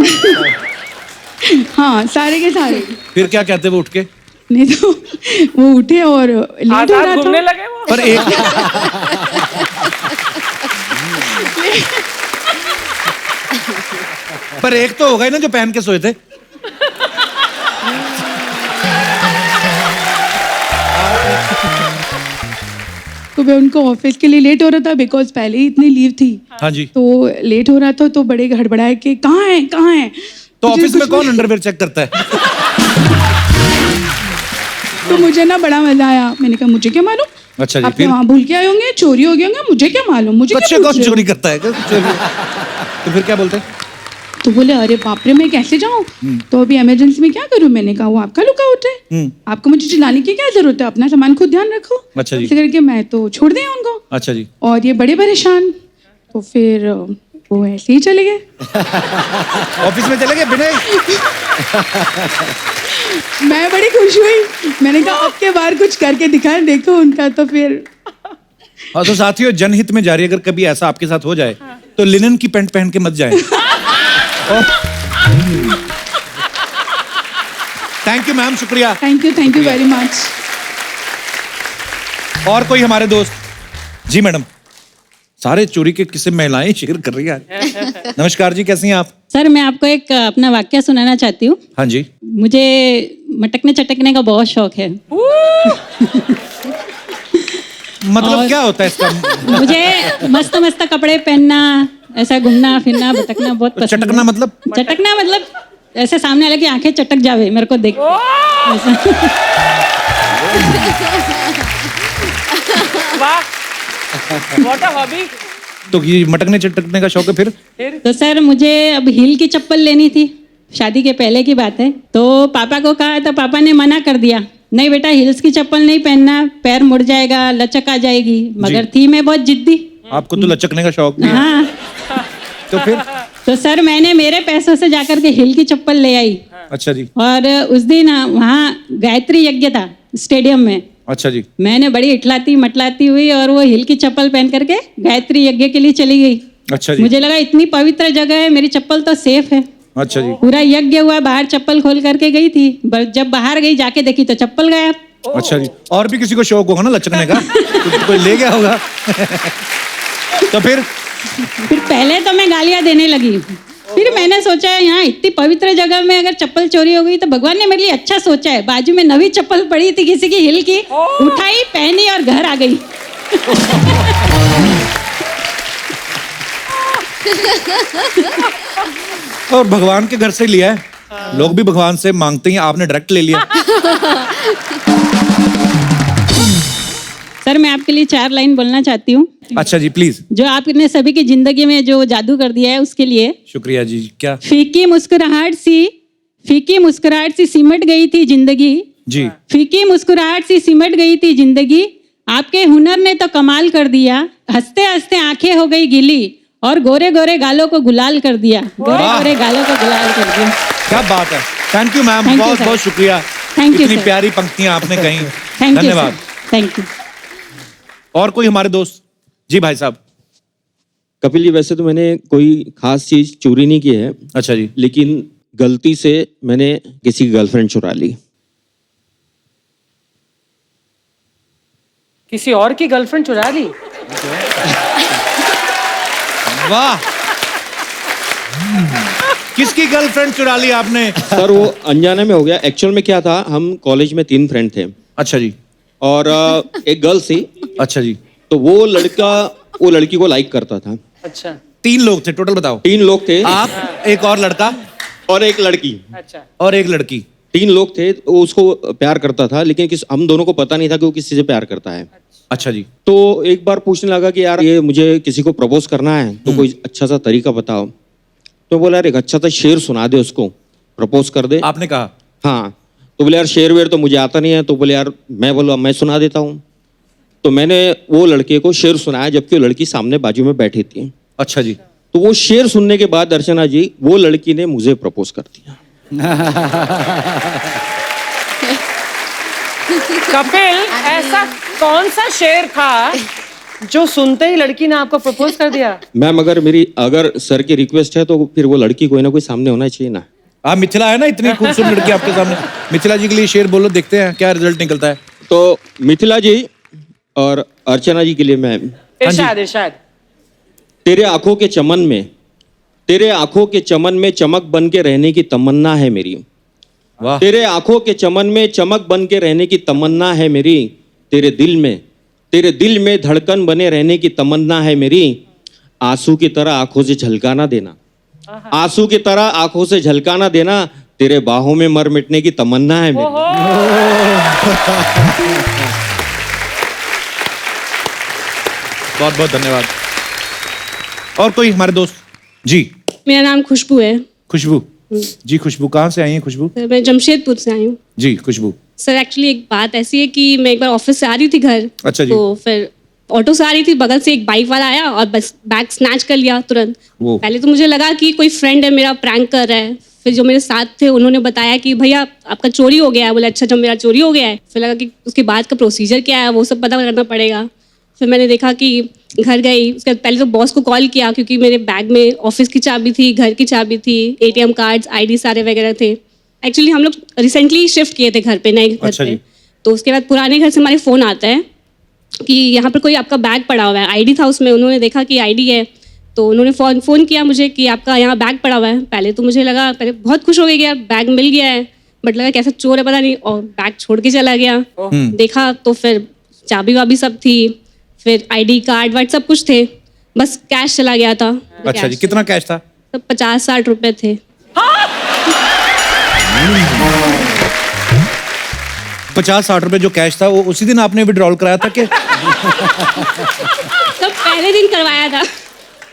हाँ, सारे के सारे। फिर क्या कहते वो उठ के? नहीं तो वो उठे और लेट हो रहा घूमने था। लगे वो। पर एक तो हो गए ना जो पहन के सोए थे। तो सुबह उनको ऑफिस के लिए लेट हो रहा था बिकॉज पहले ही इतनी लीव थी, हाँ जी। तो लेट हो रहा था तो बड़े गड़बड़ाए कि कहाँ है कहाँ है। तो मुझे ऑफिस में कुछ कौन अंडरवेयर चेक करता है? तो मुझे ना बड़ा मजा आया, मैंने कहा मुझे क्या मालूम, अच्छा जी, आपने फिर? वहाँ भूल के आए होंगे, चोरी हो गया होंगे, मुझे क्या मालूम, मुझे क्या बच्चे पूछ कौन रहे हो? चोरी करता है? तो फिर क्या बोलते हैं? तो बोले अरे बाप रे मैं कैसे जाऊँ, तो अभी इमरजेंसी में क्या करूँ। मैंने कहा वो आपका लुकआउट है, आपको मुझे चिल्लाने की क्या जरूरत है, अपना सामान खुद ध्यान रखो। अच्छा जी। ऐसे करके मैं तो छोड़ दिया उनको, अच्छा जी। और ये बड़े परेशान, तो फिर वो ऐसे ही चले गए। ऑफिस में चले गए बिना मैं बड़ी खुश हुई, मैंने कहा अब के बार कुछ करके दिखा देखो उनका। तो फिर हाँ, तो साथियों जनहित में जारी, अगर कभी ऐसा आपके साथ हो जाए तो लिनन की पैंट पहन के मत जाएं। थैंक यू मैम, शुक्रिया। Thank you very much. और कोई हमारे दोस्त? जी मैडम, सारे चोरी के किस्से महिलाएं शेयर कर रही हैं। नमस्कार जी, कैसी हैं आप? सर मैं आपको एक अपना वाक्य सुनाना चाहती हूँ। हाँ जी। मुझे मटकने चटकने का बहुत शौक है। मतलब और- क्या होता है इसका? मुझे मस्त मस्त कपड़े पहनना, ऐसा घूमना फिरना भटकना बहुत पसंद चटकना है। मतलब? चटकना मतलब ऐसे सामने वाले की आंखें चटक जावे मेरे को देख के। ऐसा। वाह, व्हाट अ हॉबी। तो ये मटकने चटकने का शौक है फिर? तो सर मुझे अब हील की चप्पल लेनी थी, शादी के पहले की बात है। तो पापा को कहा तो पापा ने मना कर दिया, नहीं बेटा हील्स की चप्पल नहीं पहनना, पैर मुड़ जाएगा, लचक आ जाएगी। मगर थी मैं बहुत जिद्दी। आपको तो लचकने का शौक भी है। हाँ, तो फिर? तो सर मैंने मेरे पैसों से जाकर के हील की चप्पल ले आई। अच्छा जी। और उस दिन वहाँ गायत्री यज्ञ था स्टेडियम में। अच्छा जी। मैंने बड़ी इटलाती मटलाती हुई और वो हील की चप्पल पहन करके गायत्री यज्ञ के लिए चली गई। अच्छा जी। मुझे लगा इतनी पवित्र जगह है, मेरी चप्पल तो सेफ है। अच्छा जी। पूरा यज्ञ हुआ, बाहर चप्पल खोल करके गई थी। जब बाहर गई जाके देखी तो चप्पल गायब। अच्छा जी। और भी किसी को शौक होगा ना लचकने का, तो कोई ले गया होगा। तो फिर पहले तो मैं गालियां देने लगी, फिर मैंने सोचा यहाँ इतनी पवित्र जगह में अगर चप्पल चोरी हो गई तो भगवान ने मेरे लिए अच्छा सोचा है। बाजू में नवी चप्पल पड़ी थी किसी की हिल की, उठाई पहनी और घर आ गई। और भगवान के घर से लिया है, लोग भी भगवान से मांगते हैं, आपने डायरेक्ट ले लिया। सर मैं आपके लिए 4 लाइन बोलना चाहती हूँ। अच्छा जी, प्लीज। जो आपने सभी की जिंदगी में जो जादू कर दिया है उसके लिए शुक्रिया जी। क्या? फीकी मुस्कुराहट सी सिमट गई थी जिंदगी। जी। फीकी मुस्कुराहट सी सिमट गई थी जिंदगी, आपके हुनर ने तो कमाल कर दिया। हंसते हंसते आंखें हो गई गीली और गोरे गोरे गालों को गुलाल कर दिया। गोरे गोरे गालों को गुलाल कर दिया। क्या बात है। Thank you ma'am, Thank you, बहुत sir. बहुत शुक्रिया। Thank you, इतनी sir. प्यारी पंक्तियां आपने कही। थैंक यू धन्यवाद। Thank you. और कोई हमारे दोस्त? जी भाई साहब। कपिल जी, वैसे तो मैंने कोई खास चीज चोरी नहीं की है। अच्छा जी। लेकिन गलती से मैंने किसी की गर्लफ्रेंड चुरा ली। किसी और की गर्लफ्रेंड चुरा ली? वाह। किसकी गर्लफ्रेंड चुरा ली आपने? सर वो अनजाने में हो गया। एक्चुअल में क्या था, हम कॉलेज में 3 फ्रेंड थे अच्छा जी। और एक गर्ल थी। अच्छा जी। तो वो लड़का वो लड़की को लाइक करता था। अच्छा। 3 लोग थे टोटल, बताओ। 3 लोग थे, आप, एक और लड़का और एक लड़की। अच्छा। और एक लड़की। 3 लोग थे। वो उसको प्यार करता था, लेकिन हम दोनों को पता नहीं था कि वो किसी से प्यार करता है। अच्छा जी। तो एक बार पूछने लगा कि यार ये मुझे किसी को प्रपोज करना है तो कोई अच्छा सा तरीका बताओ। तो बोला यार एक अच्छा सा शेर सुना दे उसको, प्रपोज कर दे। आपने कहा? हाँ। तो बोले यार शेर वेर तो मुझे आता नहीं है। तो बोले यार मैं बोला मैं सुना देता हूँ। तो मैंने वो लड़के को शेर सुनाया जबकि वो लड़की सामने बाजू में बैठी थी। अच्छा जी। तो वो शेर सुनने के बाद अर्चना जी, वो लड़की ने मुझे प्रपोज कर दिया। कपिल, ऐसा कौन सा शेर था जो सुनते ही लड़की ने आपको प्रपोज कर दिया? मैम अगर सर की रिक्वेस्ट है तो फिर वो लड़की कोई ना कोई सामने होना चाहिए ना। आप मिथिला है ना, इतनी खूबसूरत लड़की आपके सामने। मिथिला जी के लिए शेर बोलो, देखते हैं क्या रिजल्ट निकलता है। तो मिथिला जी और अर्चना जी के लिए मैं इरशाद इरशाद। तेरे आंखों के चमन में चमक बन के रहने की तमन्ना है मेरी। तेरे आंखों के चमन में चमक बन के रहने की तमन्ना है मेरी। तेरे दिल में तेरे दिल में धड़कन बने रहने की तमन्ना है मेरी, आंसू की तरह आंखों से झलकाना देना, आंसू की तरह आंखों से झलकाना देना, तेरे बाहों में मर मिटने की तमन्ना है मेरी। बहुत बहुत धन्यवाद। और कोई हमारे दोस्त? जी मेरा नाम खुशबू है। खुशबू जी, खुशबू कहाँ से आई हैं खुशबू? सर मैं जमशेदपुर से आई हूँ। जी खुशबू। सर एक्चुअली एक बात ऐसी है कि मैं एक बार ऑफिस से आ रही थी घर। अच्छा जी। तो फिर ऑटो से आ रही थी, बगल से एक बाइक वाला आया और बस बैग स्नैच कर लिया तुरंत। वो। पहले तो मुझे लगा कि कोई फ्रेंड है मेरा प्रैंक कर रहा है। फिर जो मेरे साथ थे उन्होंने बताया कि भैया आपका चोरी हो गया है। बोले अच्छा, जब मेरा चोरी हो गया है, फिर लगा कि उसके बाद का प्रोसीजर क्या है वो सब पता करना पड़ेगा। फिर मैंने देखा कि घर गई, उसके बाद पहले तो बॉस को कॉल किया क्योंकि मेरे बैग में ऑफिस की चाबी थी, घर की चाबी थी, ATM कार्ड्स, ID सारे वगैरह थे। एक्चुअली हम लोग रिसेंटली शिफ्ट किए थे घर पे, नए घर अच्छा पे। जी। तो उसके बाद पुराने घर से हमारे फ़ोन आता है कि यहाँ पर कोई आपका बैग पड़ा हुआ है। ID था उसमें, उन्होंने देखा कि ID है तो उन्होंने फ़ोन किया मुझे कि आपका यहाँ बैग पड़ा हुआ है। पहले तो मुझे लगा, पहले बहुत खुश हो गई कि यार बैग मिल गया है, बट लगा कैसा चोर है पता नहीं, और बैग छोड़ के चला गया। देखा तो फिर चाबी वाबी सब थी, फिर ID कार्ड वार्ड सब कुछ थे, बस कैश चला गया था। अच्छा जी, कितना कैश था? तो 50-60 रुपए थे। 50-60 रुपए जो कैश था वो उसी दिन आपने विड्रॉल कराया था कि? तो पहले दिन करवाया था।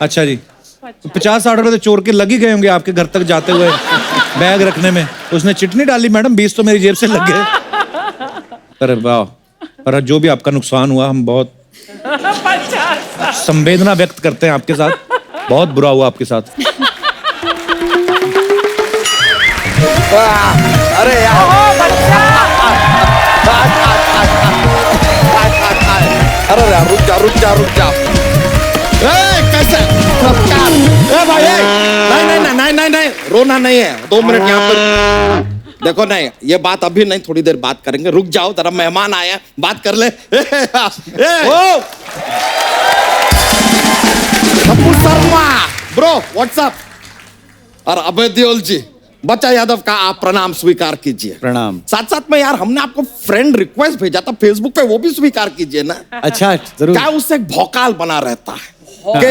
अच्छा जी। तो 50-60 रुपए तो चोर के लग ही गए होंगे आपके घर तक जाते हुए बैग रखने में। उसने चिटनी डाली, मैडम 20 तो मेरी जेब से लग गए। अरे वाह। पर जो भी आपका नुकसान हुआ, हम बहुत संवेदना व्यक्त करते हैं आपके साथ। बहुत बुरा हुआ आपके साथ। अरे अरे यार, रुक जा। कैसे? भाई नहीं, रोना नहीं है। 2 मिनट यहाँ पर देखो। नहीं, ये बात अभी नहीं, थोड़ी देर बात करेंगे। रुक जाओ, तेरा मेहमान आया, बात कर ले। Kapoor Sharma bro, what's up. और अभय देओल जी, बच्चा यादव का आप प्रणाम स्वीकार कीजिए। प्रणाम। साथ साथ में यार, हमने आपको फ्रेंड रिक्वेस्ट भेजा था फेसबुक पे, वो भी स्वीकार कीजिए ना। अच्छा जरूर। क्या उससे एक भौकाल बना रहता है कि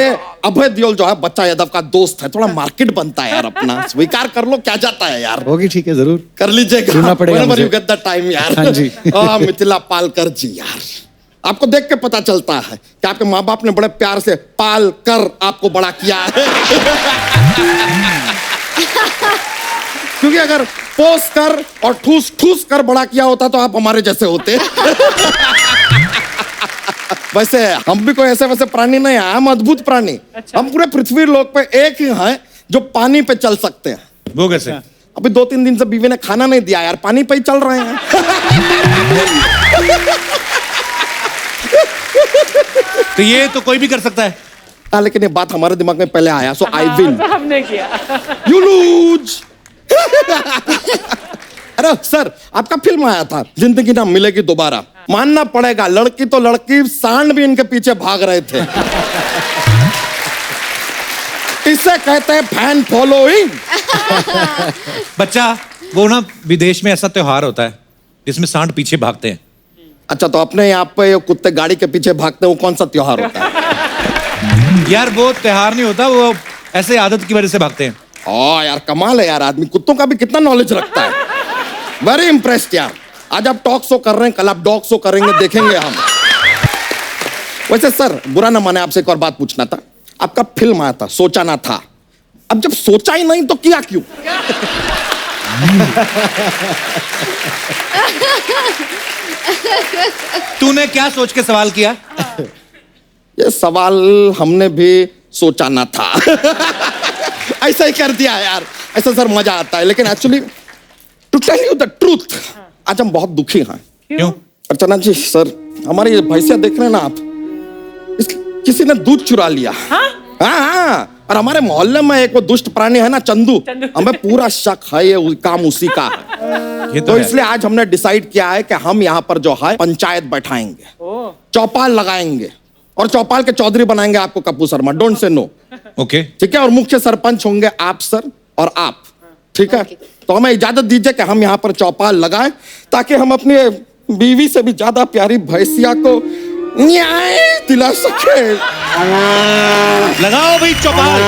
अभय देओल जो है बच्चा यादव का दोस्त है, थोड़ा मार्केट बनता है यार अपना। स्वीकार कर लो, क्या जाता है यार। होगी, ठीक है, जरूर कर लीजिएगा। सुनना पड़ेगा Whenever मुझे। you get the time यार। हाँ जी। मिथिला पालकर जी यार, आपको देख के पता चलता है कि आपके माँ बाप ने बड़े प्यार से पाल कर आपको बड़ा किया है। क्योंकि अगर पोस कर और ठूस ठूस कर बड़ा किया होता तो आप हमारे जैसे होते। वैसे हम भी कोई ऐसे वैसे प्राणी नहीं है, हम अद्भुत प्राणी। हम पूरे पृथ्वी लोक पे एक ही हैं जो पानी पे चल सकते हैं। वो कैसे? अभी 2-3 दिन से बीवी ने खाना नहीं दिया यार, पानी पे ही चल रहे हैं। तो ये तो कोई भी कर सकता है। हाँ, लेकिन ये बात हमारे दिमाग में पहले आया, सो आई विन, तो हमने किया। You lose. अरे सर, आपका फिल्म आया था जिंदगी ना मिलेगी दोबारा। मानना पड़ेगा, लड़की तो लड़की, सांड भी इनके पीछे भाग रहे थे। इसे कहते हैं फैन फॉलोइंग। बच्चा, वो ना विदेश में ऐसा त्योहार होता है जिसमें सांड पीछे भागते हैं। अच्छा, तो अपने यहाँ पे कुत्ते गाड़ी के पीछे भागते हैं, वो कौन सा त्योहार होता है? यार वो त्योहार नहीं होता, वो ऐसे आदत की वजह से भागते हैं। ओ यार, कमाल है यार, आदमी कुत्तों का भी कितना नॉलेज रखता है। वेरी इंप्रेस्ड यार। आज आप टॉक शो कर रहे हैं, कल आप डॉग शो करेंगे, देखेंगे हम। वैसे सर, बुरा ना माने, आपसे एक और बात पूछना था। आपका फिल्म आया था, सोचा ना था। अब जब सोचा ही नहीं तो किया क्यों? तूने क्या सोच के सवाल किया? ये सवाल हमने भी सोचा ना था। ऐसा ही कर दिया यार। ऐसा सर मजा आता है, लेकिन actually to tell you the truth, आज हम बहुत दुखी हैं। क्यों? अर्चना जी सर, हमारी ये भैंसिया देख रहे हैं ना आप, किसी ने दूध चुरा लिया। हाँ, और हमारे मोहल्ले में एक वो दुष्ट प्राणी है ना, चंदू, हमें पूरा शक है ये काम उसी का है। ये तो है। इसलिए आज हमने डिसाइड किया है कि हम यहाँ पर जो है पंचायत बैठाएंगे, चौपाल लगाएंगे और चौपाल के चौधरी बनाएंगे आपको Kapoor Sharma. Don't say no. Okay, ठीक है, और मुख्य सरपंच होंगे आप सर और आप। ठीक है, तो हमें इजाजत दीजिए कि हम यहाँ पर चौपाल लगाएं, ताकि हम अपनी बीवी से भी ज्यादा प्यारी भैंसिया को न्याय दिला सके। लगाओ भाई चौपाल।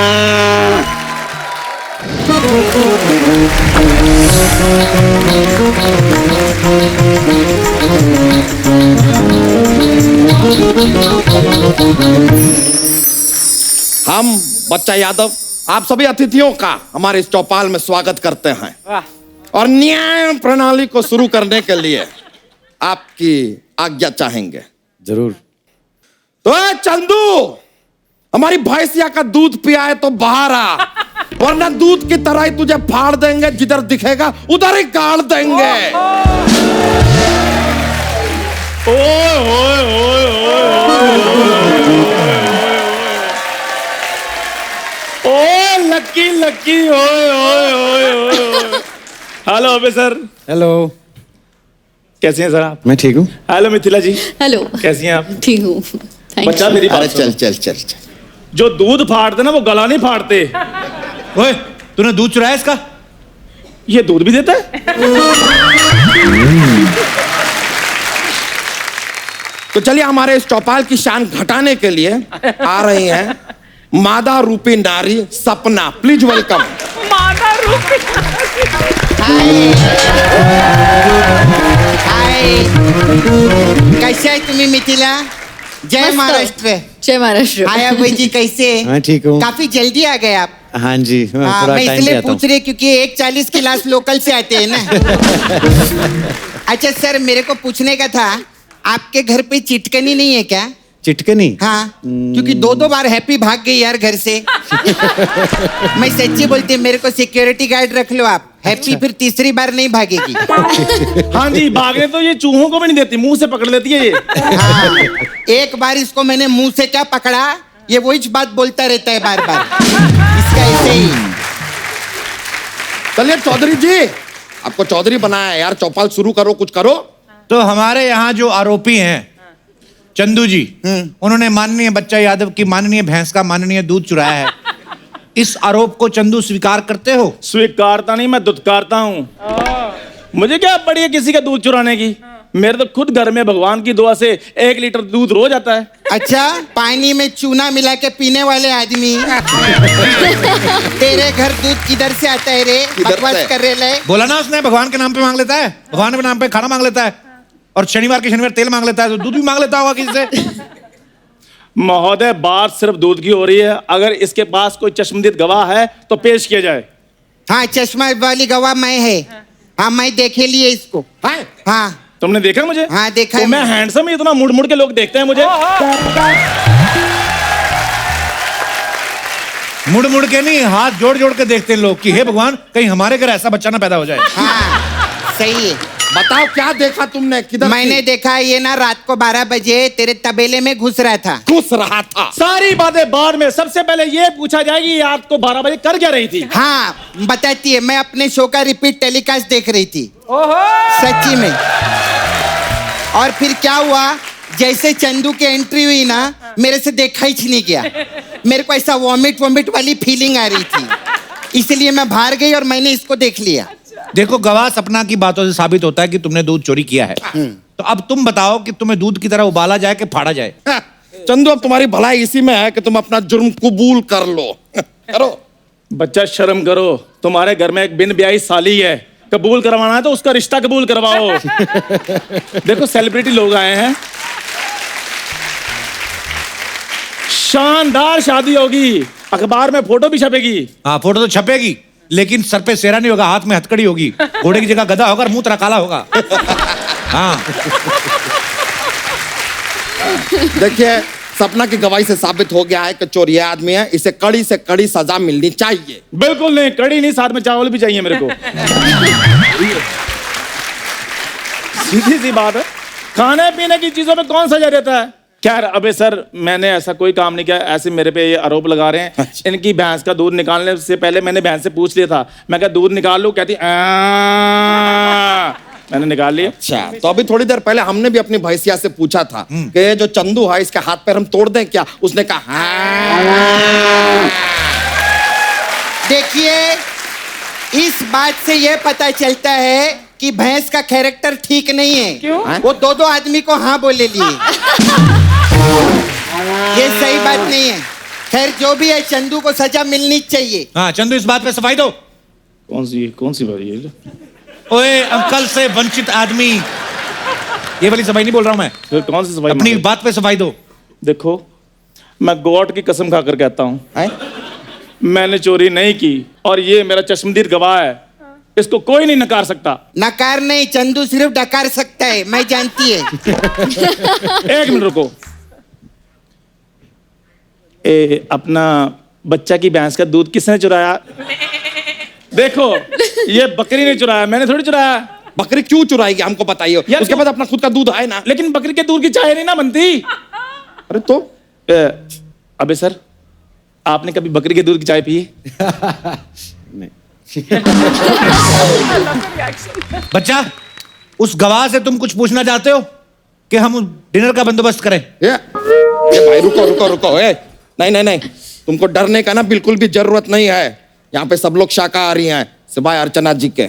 हम बच्चा यादव आप सभी अतिथियों का हमारे इस चौपाल में स्वागत करते हैं और न्याय प्रणाली को शुरू करने के लिए आपकी आज्ञा चाहेंगे। जरूर। तो ए चंदू, हमारी भैंसिया का दूध पिया है तो बाहर आ, वरना दूध की तरह ही तुझे फाड़ देंगे, जिधर दिखेगा उधर ही गाड़ देंगे। ओ लक्की लक्की ओए ओए ओए ओए। Hello officer. हेलो। कैसी हैं सर आप? मैं ठीक हूँ। हेलो मिथिला जी। हेलो। कैसी हैं आप? ठीक हूँ। बच्चा मेरी बात अरे सुनो। चल चल चल चल। जो दूध फाड़ते ना वो गला नहीं फाड़ते। ओए, तूने दूध चुराया इसका? ये दूध भी देता है? तो चलिए हमारे इस चौपाल की शान घटाने के लिए आ रही हैं मादा रूपी नारी सपना। Please welcome. मादा रूपी। हाय, कैसे है तुम्ही मिथिला? जय मस्त। महाराष्ट्र। जय महाराष्ट्र। हाय अभय जी, कैसे? मैं ठीक हूँ। काफी जल्दी आ गए आप। हाँ जी, मैं हाँ, थोड़ा मैं टाइम पे इसलिए आता हूँ। पूछ रही क्योंकि 1:40 क्लास लोकल से आते हैं ना। अच्छा सर, मेरे को पूछने का था, आपके घर पे चिटकनी नहीं है क्या? चिटकनी? हाँ, क्योंकि 2-2 बार हैप्पी भाग गई यार घर से। मैं सच्ची बोलती हूँ, मेरे को सिक्योरिटी गार्ड रख लो आप। हैप्पी फिर तीसरी बार नहीं भागेगी। हाँ जी, भागने तो ये चूहों को भी नहीं देती, मुंह से पकड़ लेती है ये। हाँ, एक बार इसको मैंने मुंह से क्या पकड़ा, ये वही बात बोलता रहता है बार बार। इसका ऐसे ही। चलिए चौधरी जी, आपको चौधरी बनाया है यार, चौपाल शुरू करो, कुछ करो। तो हमारे यहाँ जो आरोपी हैं चंदू जी, उन्होंने माननीय बच्चा यादव की माननीय भैंस का माननीय दूध चुराया है। इस आरोप को चंदू स्वीकार करते हो? स्वीकारता नहीं, मैं दुत्कारता हूँ। मुझे क्या पड़ी है किसी का दूध चुराने की? मेरे तो खुद घर में भगवान की दुआ से 1 लीटर दूध रोज आता है। अच्छा, पानी में चूना मिला के पीने वाले आदमी। तेरे घर दूध किधर से आता है रे? बकवास कर रहे ले। बोला ना उसने, भगवान के नाम पे मांग लेता है, भगवान के नाम पे खाना मांग लेता है, और शनिवार के शनिवार तेल मांग लेता है, तो दूध भी मांग लेता होगा किसी से। महोदय, बात सिर्फ दूध की हो रही है। अगर इसके पास कोई चश्मदीद गवाह है तो पेश किया जाए। हाँ, चश्मा वाली गवाह मैं है। हाँ, मैं देखे लिए इसको। हाँ, तुमने देखा मुझे? हाँ देखा तो है। मैं हैंडसम ही इतना मुड़ मुड़ के लोग देखते हैं मुझे। मुड़ मुड़ के नहीं, हाथ जोड़ जोड़ के देखते हैं लोग कि हे भगवान, कहीं हमारे घर ऐसा बच्चा ना पैदा हो जाए। हाँ, सही है। बताओ क्या देखा तुमने, किधर? मैंने देखा ये ना रात को 12 बजे तेरे तबेले में घुस रहा था। घुस रहा था? सारी बातें बाद में, सबसे पहले ये पूछा जाएगी ये रात को 12 बजे कर क्या रही थी? हाँ, बताती है। मैं अपने शो का रिपीट टेलीकास्ट देख रही थी। सच्ची में। और फिर क्या हुआ, जैसे चंदू की एंट्री हुई ना, मेरे से देखा ही नहीं गया। मेरे को ऐसा वॉमिट वाली फीलिंग आ रही थी, इसलिए मैं बाहर गई और मैंने इसको देख लिया। देखो, गवाह सपना की बातों से साबित होता है कि तुमने दूध चोरी किया है। तो अब तुम बताओ कि तुम्हें दूध की तरह उबाला जाए कि फाड़ा जाए? चंदू, अब तुम्हारी भलाई इसी में है कि तुम अपना जुर्म कबूल कर लो। करो। बच्चा शर्म करो, तुम्हारे घर में एक बिन ब्याही साली है, कबूल करवाना है तो उसका रिश्ता कबूल करवाओ। देखो सेलिब्रिटी लोग आए हैं, शानदार शादी होगी, अखबार में फोटो भी छपेगी। हाँ, फोटो तो छपेगी, लेकिन सर पे सेहरा नहीं होगा, हाथ में हथकड़ी होगी, घोड़े की जगह गधा होगा और मुंह तरह काला होगा। हाँ। देखिए, सपना की गवाही से साबित हो गया है कि चोर ये आदमी है, इसे कड़ी से कड़ी सजा मिलनी चाहिए। बिल्कुल नहीं, कड़ी नहीं, साथ में चावल भी चाहिए मेरे को। सीधी सी बात है, खाने पीने की चीजों में कौन सजा देता है? क्या अबे सर, मैंने ऐसा कोई काम नहीं किया, ऐसे मेरे पे ये आरोप लगा रहे हैं। इनकी भैंस का दूध निकालने से पहले मैंने भैंस से पूछ लिया था, मैं क्या दूध निकाल लूं? कहती मैंने निकाल लिया। अच्छा, तो अभी थोड़ी देर पहले हमने भी अपनी भैंसिया से पूछा था कि ये जो चंदू है इसके हाथ पैर हम तोड़ दें क्या? उसने कहा हाँ। देखिए, इस बात से यह पता चलता है कि भैंस का कैरेक्टर ठीक नहीं है। क्यों? वो दो दो आदमी को हाँ बोले लिए। ये सही बात नहीं है। खैर जो भी है, चंदू को सजा मिलनी चाहिए। हाँ चंदू, इस बात पे सफाई दो। कौन सी बात ये? ओए अंकल से वंचित आदमी, ये वाली सफाई नहीं बोल रहा हूं मैं। फिर कौन सी सफाई? अपनी बात पे सफाई दो। देखो, मैं गॉड की कसम खाकर कहता हूँ, मैंने चोरी नहीं की और ये मेरा चश्मदीद गवाह है। इसको कोई नहीं नकार सकता। नकार नहीं, चंदू सिर्फ डकार सकता है, मैं जानती है। एक मिनट रुको। अपना बच्चा की भैंस का दूध किसने चुराया? देखो, ये बकरी ने चुराया, मैंने थोड़ी चुराया। बकरी क्यों चुराएगी, हमको बताइए। उसके बाद अपना खुद का दूध है ना। लेकिन बकरी के दूध की चाय नहीं ना बनती। अरे तो अबे सर, आपने कभी बकरी के दूध की चाय पी है? नहीं। बच्चा, उस गवाह से तुम कुछ पूछना चाहते हो कि हम डिनर का बंदोबस्त करें? ये भाई रुको। नहीं, तुमको डरने का ना बिल्कुल भी जरूरत नहीं है। यहाँ पे सब लोग शाकाहारी हैं सिवाय अर्चना जी के।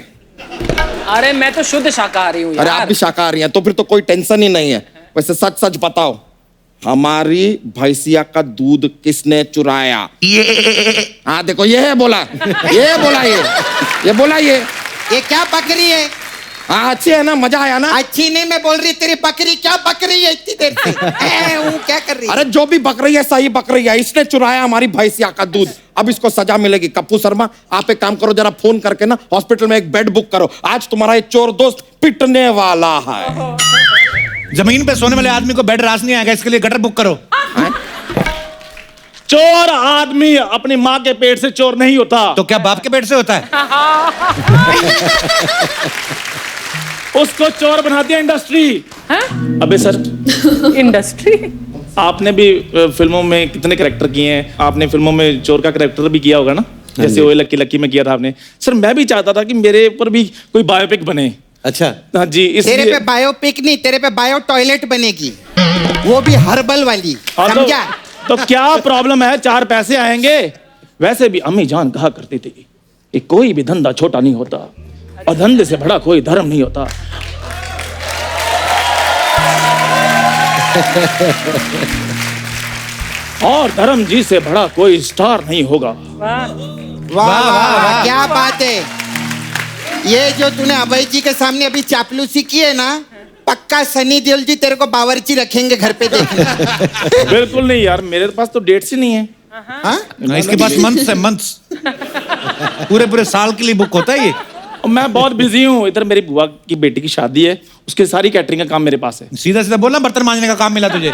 अरे मैं तो शुद्ध शाकाहारी हूँ अरे आप भी शाकाहारी हैं, तो फिर तो कोई टेंशन ही नहीं है। वैसे सच बताओ, हमारी भैंसिया का दूध किसने चुराया? हाँ देखो, ये बोला ये क्या बकरी है? हाँ अच्छी है ना, मजा आया ना? अच्छी नहीं, मैं बोल रही तेरी बकरी क्या बकरी है इतनी देर से? क्या कर रही है? अरे जो भी बकरी है सही बकरी है, इसने चुराया हमारी भैंसिया का दूध। अब इसको सजा मिलेगी। कप्पू शर्मा, आप एक काम करो, जरा फोन करके ना हॉस्पिटल में एक बेड बुक करो। आज तुम्हारा एक चोर दोस्त पिटने वाला है। जमीन पे सोने वाले आदमी को बेड रास नहीं आएगा, इसके लिए गटर बुक करो। चोर आदमी अपनी माँ के पेट से चोर नहीं होता। तो क्या बाप के पेट से होता है? उसको चोर बना दिया इंडस्ट्री। अबे सर, इंडस्ट्री? आपने भी फिल्मों में कितने कैरेक्टर किए हैं? आपने फिल्मों में चोर का कैरेक्टर भी किया होगा ना, जैसे वो लक्की लक्की में किया था आपने। सर मैं भी चाहता था कि मेरे ऊपर भी कोई बायोपिक बने। अच्छा। हाँ जी, तेरे पे बायोपिक नहीं, तेरे पे बायो टॉयलेट बनेगी, वो भी हर्बल वाली, समझा? तो क्या प्रॉब्लम है, 4 पैसे आएंगे। वैसे भी अम्मी जान कहा करती थी कि कोई भी धंधा छोटा नहीं होता और धंधे से बड़ा कोई धर्म नहीं होता। और धर्म जी से बड़ा कोई स्टार नहीं होगा। वाह वाह, क्या बात है। ये जो तूने अभय जी के सामने अभी चापलूसी की है ना, पक्का सनी देओल जी तेरे को बावर्ची रखेंगे घर पे देखने। बिल्कुल नहीं यार, मेरे पास तो डेट्स ही नहीं है। हाँ? इसके पास मंथ्स है, मंथ्स। पूरे साल के लिए बुक होता है ये। मैं बहुत बिजी हूँ। इधर मेरी बुआ की बेटी की शादी है, उसके सारी कैटरिंग का काम मेरे पास है। सीधा बोला, बर्तन मांजने का काम मिला तुझे।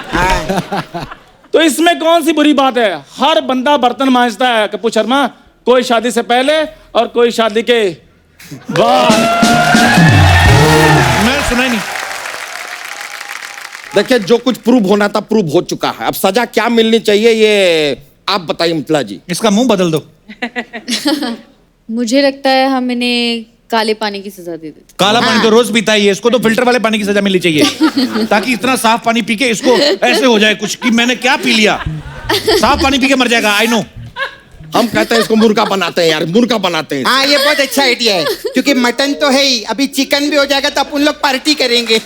तो इसमें कौन सी बुरी बात है? हर बंदा बर्तन मांजता है कप्पू शर्मा, कोई शादी से पहले और कोई शादी के बाद। मैं सुना ही नहीं। देखिए, जो कुछ प्रूव होना था प्रूव हो चुका है। अब सजा क्या मिलनी चाहिए ये आप बताइए मिथिला जी। इसका मुंह बदल दो। मुझे लगता है हम इन्हें काले पानी की सजा दे देते। काला पानी तो रोज पीता ही है, इसको तो फिल्टर वाले पानी की सजा मिलनी चाहिए, ताकि इतना साफ पानी पी के इसको ऐसे हो जाए कुछ कि मैंने क्या पी लिया। साफ पानी पी के मर जाएगा। I know. हम कहते हैं इसको मुर्गा बनाते हैं यार, मुर्गा बनाते हैं। हाँ, ये बहुत अच्छा आइडिया है, क्योंकि मटन तो है ही, अभी चिकन भी हो जाएगा तो अपन लोग पार्टी करेंगे।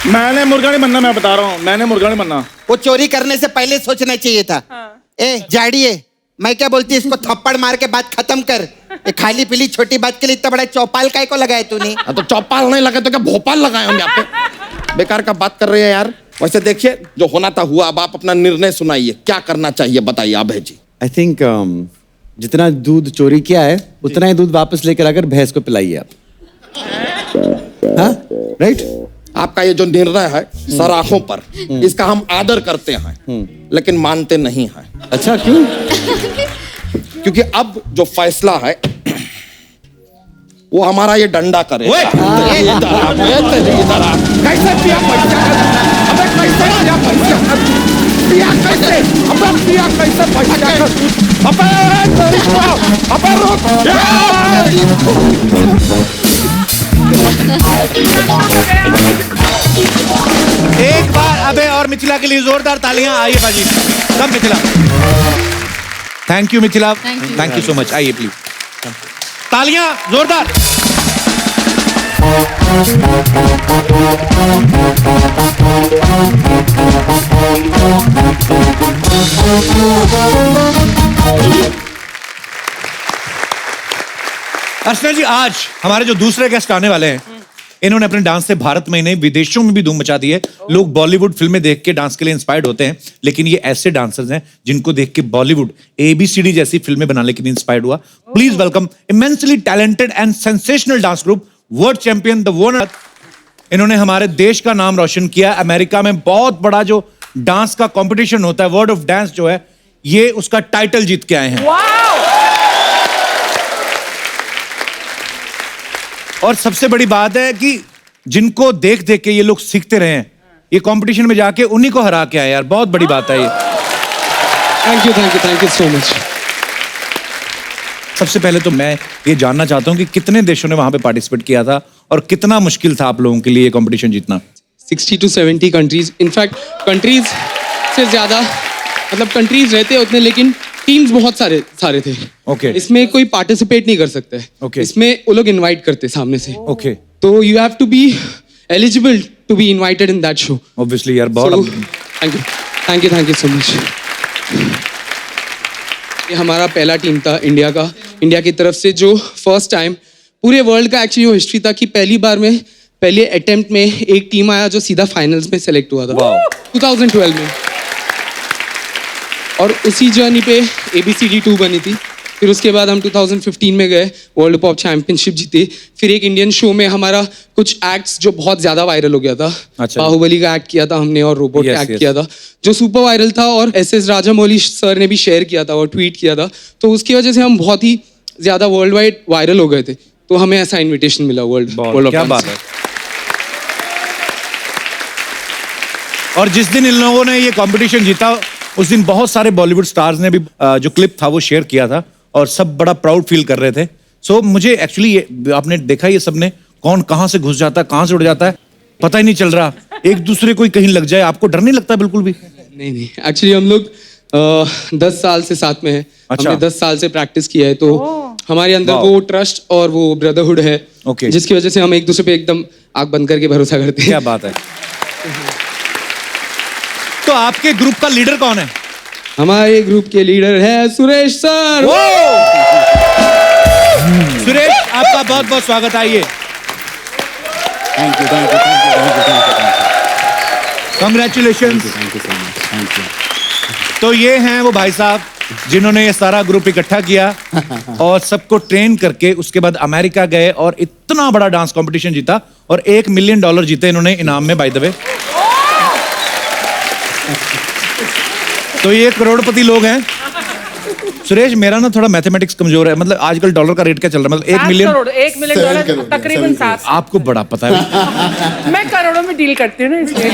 मैंने मुर्गा नहीं बनना, मैं बता रहा हूँ, मैंने मुर्गा नहीं बनना। वो चोरी करने से पहले सोचना चाहिए था। ए जाड़िए, मैं क्या बोलती, इसको थप्पड़ मार के बात खत्म कर। ये खाली पीली छोटी बात के लिए इतना बड़ा चौपाल काय को लगाया तूने? तो चौपाल नहीं लगे तो क्या भोपाल लगाए हम यहाँ पे? बेकार का बात कर रहे हैं यार। वैसे देखिए, जो होना था हुआ। अब आप अपना निर्णय सुनाइए, क्या करना चाहिए बताइए अभय जी। आई थिंक जितना दूध चोरी किया है उतना ही दूध वापस लेकर आकर भैंस को पिलाइए आप। हाँ, राइट। आपका ये जो निर्णय है सराहों पर, इसका हम आदर करते हैं, लेकिन मानते नहीं हैं। अच्छा, क्यों? क्योंकि अब जो फैसला है वो हमारा ये डंडा करे। कैसे पिया पैसा? अबे कैसे पिया पैसा? पिया कैसे? अबे पिया कैसे पैसा? अबे रुक। एक बार अबे और मिथिला के लिए जोरदार तालियां। आइए बाजी। Come Mithila. Thank you Mithila, thank you so much. आइए प्लीज। तालियां जोरदार। अर्चना जी, आज हमारे जो दूसरे गेस्ट आने वाले हैं, इन्होंने अपने डांस से भारत में नहीं विदेशों में भी धूम मचा दी है। लोग बॉलीवुड फिल्में देख के डांस के लिए इंस्पायर्ड होते हैं, लेकिन ये ऐसे डांसर्स हैं जिनको देख के बॉलीवुड ABCD जैसी फिल्में बनाने के लिए इंस्पायर्ड हुआ। Please welcome immensely talented and sensational dance group world champion the one. इन्होंने हमारे देश का नाम रोशन किया। अमेरिका में बहुत बड़ा जो डांस का कॉम्पिटिशन होता है, वर्ल्ड ऑफ डांस जो है, ये उसका टाइटल जीत के आए हैं। और सबसे बड़ी बात है कि जिनको देख देख के ये लोग सीखते रहे हैं, ये कंपटीशन में जाके उन्हीं को हरा के आए यार, बहुत बड़ी बात है ये। Thank you so much. सबसे पहले तो मैं ये जानना चाहता हूँ कि कितने देशों ने वहां पे पार्टिसिपेट किया था और कितना मुश्किल था आप लोगों के लिए ये कंपटीशन जीतना? 60 to 70 कंट्रीज, इनफैक्ट कंट्रीज से ज्यादा, मतलब कंट्रीज रहते उतने, लेकिन टीम्स बहुत सारे थे। ओके। इसमें कोई पार्टिसिपेट नहीं कर सकता है। ओके। इसमें वो लोग इनवाइट करते सामने से। ओके। तो you have to be eligible to be invited in that show. Obviously यार, बहुत थैंक यू सो मच। ये हमारा पहला टीम था इंडिया की तरफ से, जो फर्स्ट टाइम पूरे वर्ल्ड का एक्चुअली वो हिस्ट्री था कि पहली बार में पहले अटेम्प्ट में एक टीम आया जो सीधा फाइनल्स में सेलेक्ट हुआ था 2012 में। और उसी जर्नी पे ABCD 2 बनी थी। फिर उसके बाद हम 2015 में गए, वर्ल्ड पॉप चैंपियनशिप जीते। फिर एक इंडियन शो में हमारा कुछ एक्ट्स जो बहुत ज्यादा वायरल हो गया था। अच्छा। बाहुबली का एक्ट किया था हमने और रोबोट का एक्ट किया था जो सुपर वायरल था, और SS राजामौली सर ने भी शेयर किया था और ट्वीट किया था। तो उसकी वजह से हम बहुत ही ज्यादा वर्ल्ड वाइड वायरल हो गए थे। तो हमें ऐसा इन्विटेशन मिला वर्ल्ड क्या बात है। और जिस दिन इन लोगों ने ये कंपटीशन जीता, उस दिन बहुत सारे बॉलीवुड स्टार्स ने भी जो क्लिप था वो शेयर किया था और सब बड़ा प्राउड फील कर रहे थे। सो मुझे एक्चुअली आपने देखा ये सबने कौन कहां से घुस जाता है, कहां से उड़ जाता है, पता ही नहीं चल रहा। एक दूसरे को कहीं लग जाए, आपको डर नहीं लगता बिल्कुल भी? नहीं, एक्चुअली हम लोग 10 साल से साथ में है। अच्छा। हमने 10 साल से प्रैक्टिस किया है, तो हमारे अंदर वो ट्रस्ट और वो ब्रदरहुड है, जिसकी वजह से हम एक दूसरे पे एकदम आंख बंद करके भरोसा करते हैं। क्या बात है। तो आपके ग्रुप का लीडर कौन है? हमारे ग्रुप के लीडर है सुरेश सर। सुरेश, आपका बहुत बहुत स्वागत। आइए। Thank you. कांग्रेचुलेशंस। तो ये हैं वो भाई साहब जिन्होंने ये सारा ग्रुप इकट्ठा किया और सबको ट्रेन करके उसके बाद अमेरिका गए और इतना बड़ा डांस कंपटीशन जीता और $1 मिलियन जीते इन्होंने इनाम में, बाय द वे। तो ये करोड़पति लोग हैं। सुरेश, मेरा ना थोड़ा मैथमेटिक्स कमजोर है, मतलब आजकल डॉलर का रेट क्या चल रहा है? मतलब $1 मिलियन तकरीबन 7। आपको बड़ा पता है। मैं करोड़ों में डील करती हूँ ना, इसलिए।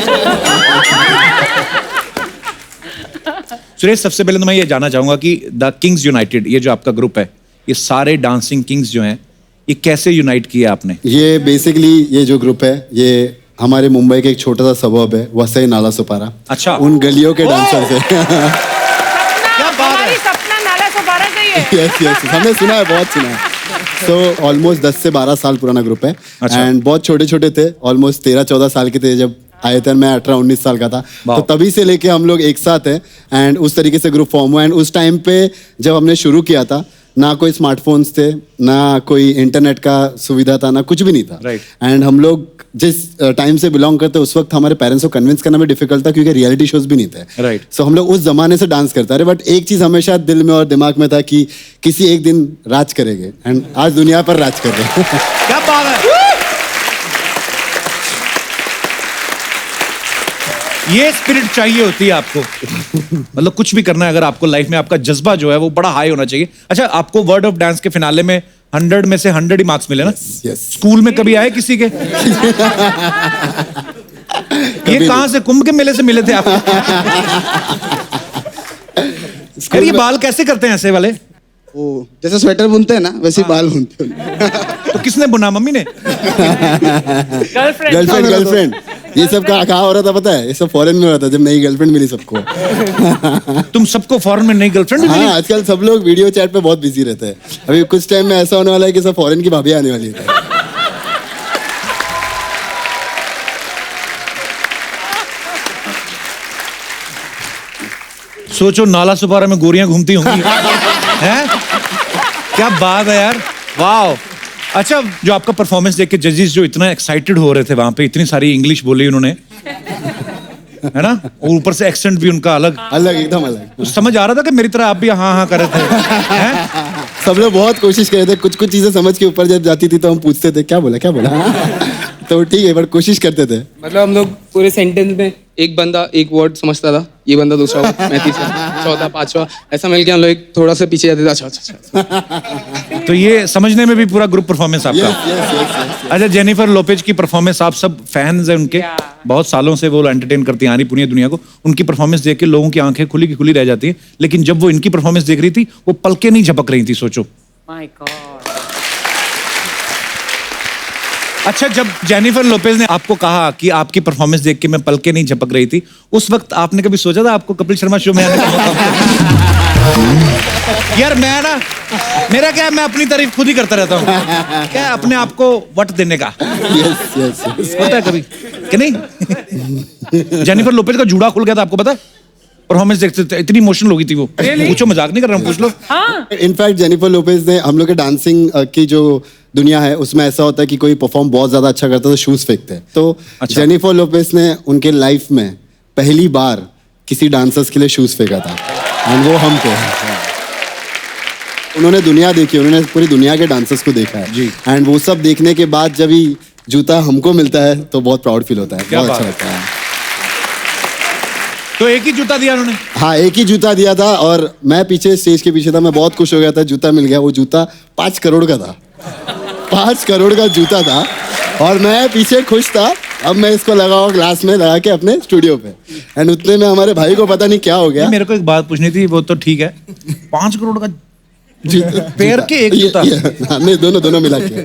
सुरेश, सबसे पहले तो मैं ये जानना चाहूंगा कि द किंग्स यूनाइटेड, ये जो आपका ग्रुप है, ये सारे डांसिंग किंग्स जो हैं, ये कैसे यूनाइट किया आपने? ये बेसिकली ये जो ग्रुप है, ये हमारे मुंबई के एक छोटा सा सबब है, वसई नाला सुपारा। अच्छा। उन गलियों के डांसर्स है। क्या बात है। सपना नाला सुपारा से ही है। यस, हमने सुना है, बहुत सुना है। सो ऑलमोस्ट 10 से 12 साल पुराना ग्रुप है। अच्छा। एंड बहुत छोटे छोटे थे, ऑलमोस्ट 13-14 साल के थे जब आए थे। मैं 18-19 साल का था, तो तभी से लेके हम लोग एक साथ हैं एंड उस तरीके से ग्रुप फॉर्म हुआ। एंड उस टाइम पे जब हमने शुरू किया था, ना कोई स्मार्टफोन्स थे, ना कोई इंटरनेट का सुविधा था, ना कुछ भी नहीं था। एंड हम लोग जिस टाइम से बिलोंग करते, उस वक्त हमारे पेरेंट्स को कन्विंस करना भी डिफिकल्ट था क्योंकि रियलिटी शोज भी नहीं थे। सो हम लोग उस जमाने से डांस करते रहे, बट एक चीज हमेशा दिल में और दिमाग में था कि किसी एक दिन राज करेंगे, एंड आज दुनिया पर राज कर रहे हैं। क्या बात है। ये स्पिरिट चाहिए होती है आपको। मतलब कुछ भी करना है अगर आपको लाइफ में, आपका जज्बा जो है वो बड़ा हाई होना चाहिए। अच्छा, आपको वर्ल्ड ऑफ डांस के फिनाले में 100 में से 100 ही मार्क्स मिले ना? स्कूल में कभी आए किसी के? ये कहां से, कुंभ के मेले से मिले थे आप? यार ये बाल कैसे करते हैं ऐसे वाले? वो जैसे स्वेटर बुनते हैं ना, वैसे बाल बुनते हैं। तो किसने बुना, मम्मी ने? गर्लफ्रेंड। ये सब कहाँ हो रहा था पता है? ये सब फॉरेन में हो रहा था जब नई गर्लफ्रेंड मिली सबको। तुम सबको फॉरेन में नई गर्लफ्रेंड मिली? हाँ, आजकल सब लोग वीडियो चैट पे बहुत बिजी रहते हैं। अभी कुछ टाइम में ऐसा होने वाला है कि सब फॉरेन की भाभी आने वाली है। सोचो नाला सुपारा में गोरियां घूमती होंगी। हैं? क्या बात है यार, वाह। अच्छा, जो आपका परफॉर्मेंस देख के जजेस जो इतना एक्साइटेड हो रहे थे वहां पे, इतनी सारी इंग्लिश बोली उन्होंने, है ना, और ऊपर से एक्सेंट भी उनका अलग एकदम अलग। तो समझ आ रहा था कि मेरी तरह आप भी हाँ हाँ कर रहे थे? हैं? सब लोग बहुत कोशिश कर रहे थे, कुछ कुछ चीजें समझ के ऊपर जब जाती थी तो हम पूछते थे क्या बोला तो ठीक है, बट कोशिश करते थे। मतलब हम लोग पूरे सेंटेंस में एक बंदा एक वर्ड समझता था, ये बंदा दूसरा वर्ड, मैं तीसरा, चौथा, पांचवा, ऐसा मिलके हम लोग एक थोड़ा सा पीछे जाते थे। अच्छा। तो ये समझने में भी पूरा ग्रुप परफॉर्मेंस आपका। अच्छा, जेनिफर लोपेज की परफॉर्मेंस, आप सब फैंस हैं उनके, बहुत सालों से वो एंटरटेन करती आ रही पूरी दुनिया को। उनकी परफॉर्मेंस देख के लोगों की आंखें खुली की खुली रह जाती है, लेकिन जब वो इनकी परफॉर्मेंस देख रही थी वो पलके नहीं झपक रही थी। सोचो। My God. अच्छा, जब जेनिफर लोपेज ने आपको कहा कि आपकी परफॉर्मेंस देख के मैं पलके नहीं झपक रही थी, उस वक्त आपने कभी सोचा था आपको कपिल शर्मा शो में आने का मौका? यार मैं ना, मेरा क्या है, मैं अपनी तारीफ खुद ही करता रहता हूँ, क्या अपने आप को वट देने का। होता है कभी कि नहीं? जेनिफर लोपेज का जूड़ा खुल गया था, आपको पता है? परफॉर्मेंस देखते थे, इतनी इमोशनल हो गई थी वो। पूछो, मजाक नहीं कर रहा हूँ, पूछ लो। इनफैक्ट जेनिफर लोपेज ने, हम लोग के डांसिंग की जो दुनिया है उसमें ऐसा होता है कि कोई परफॉर्म बहुत ज्यादा अच्छा करता है तो शूज फेंकते हैं। तो जेनिफर लोपेज ने उनके लाइफ में पहली बार किसी डांसर्स के लिए शूज फेंका था, और वो हम थे। उन्होंने दुनिया देखी, उन्होंने पूरी दुनिया के डांसर्स को देखा है जी, एंड वो सब देखने के बाद जब ही जूता हमको मिलता है तो बहुत प्राउड फील होता है, बहुत अच्छा लगता है। तो एक ही जूता दिया उन्होंने? हाँ, एक ही जूता दिया था, और मैं पीछे स्टेज के पीछे था, मैं बहुत खुश हो गया था, जूता मिल गया। वो जूता 5 करोड़ का था, 5 करोड़ का जूता था, और मैं पीछे खुश था। अब मैं इसको लगाऊं ग्लास में लगा के अपने स्टूडियो पे, एंड उतने में हमारे भाई को पता नहीं क्या हो गया। मेरे को एक बात पूछनी थी, वो तो ठीक है, 5 करोड़ का पैर के एक जूता? नहीं, दोनों मिला के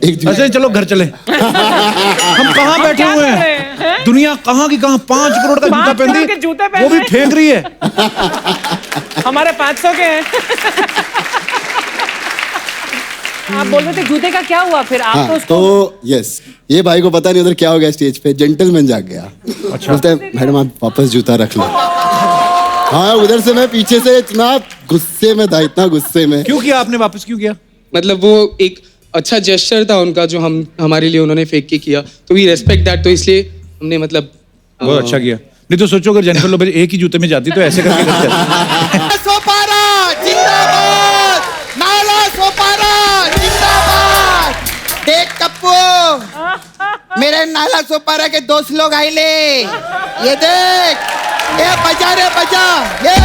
एक जूता। अच्छा, चलो घर चले। हम कहाँ बैठे हुए हैं, दुनिया कहाँ की कहाँ, 5 करोड़ का जूता पहन, वो भी फेंक रही है। हमारे 500 के हैं। आप बोल रहे थे जूते का क्या हुआ फिर? आप हाँ, तो यस, ये भाई को पता नहीं उधर क्या हो गया, स्टेज पे जेंटलमैन जाग गया। अच्छा। बोलते हैं मैडम आप वापस जूता रख लो। हाँ, उधर से मैं पीछे से इतना गुस्से में था, इतना गुस्से में। क्यों किया आपने, वापस क्यों किया? मतलब वो एक अच्छा जेस्चर था उनका जो हमारे लिए उन्होंने फेंक के किया, तो वी रेस्पेक्ट दैट, तो इसलिए हमने मतलब बहुत अच्छा किया। नहीं तो सोचो अगर जेनिफर लोपेज एक ही जूते में जाती तो ऐसे करके करते। सोपारा जिंदाबाद, नाला सोपारा जिंदाबाद। देख कप्पू, मेरे नाला सोपारा के दोस्त लोग आए ले, ये देख, ये बजा रे बजा, ये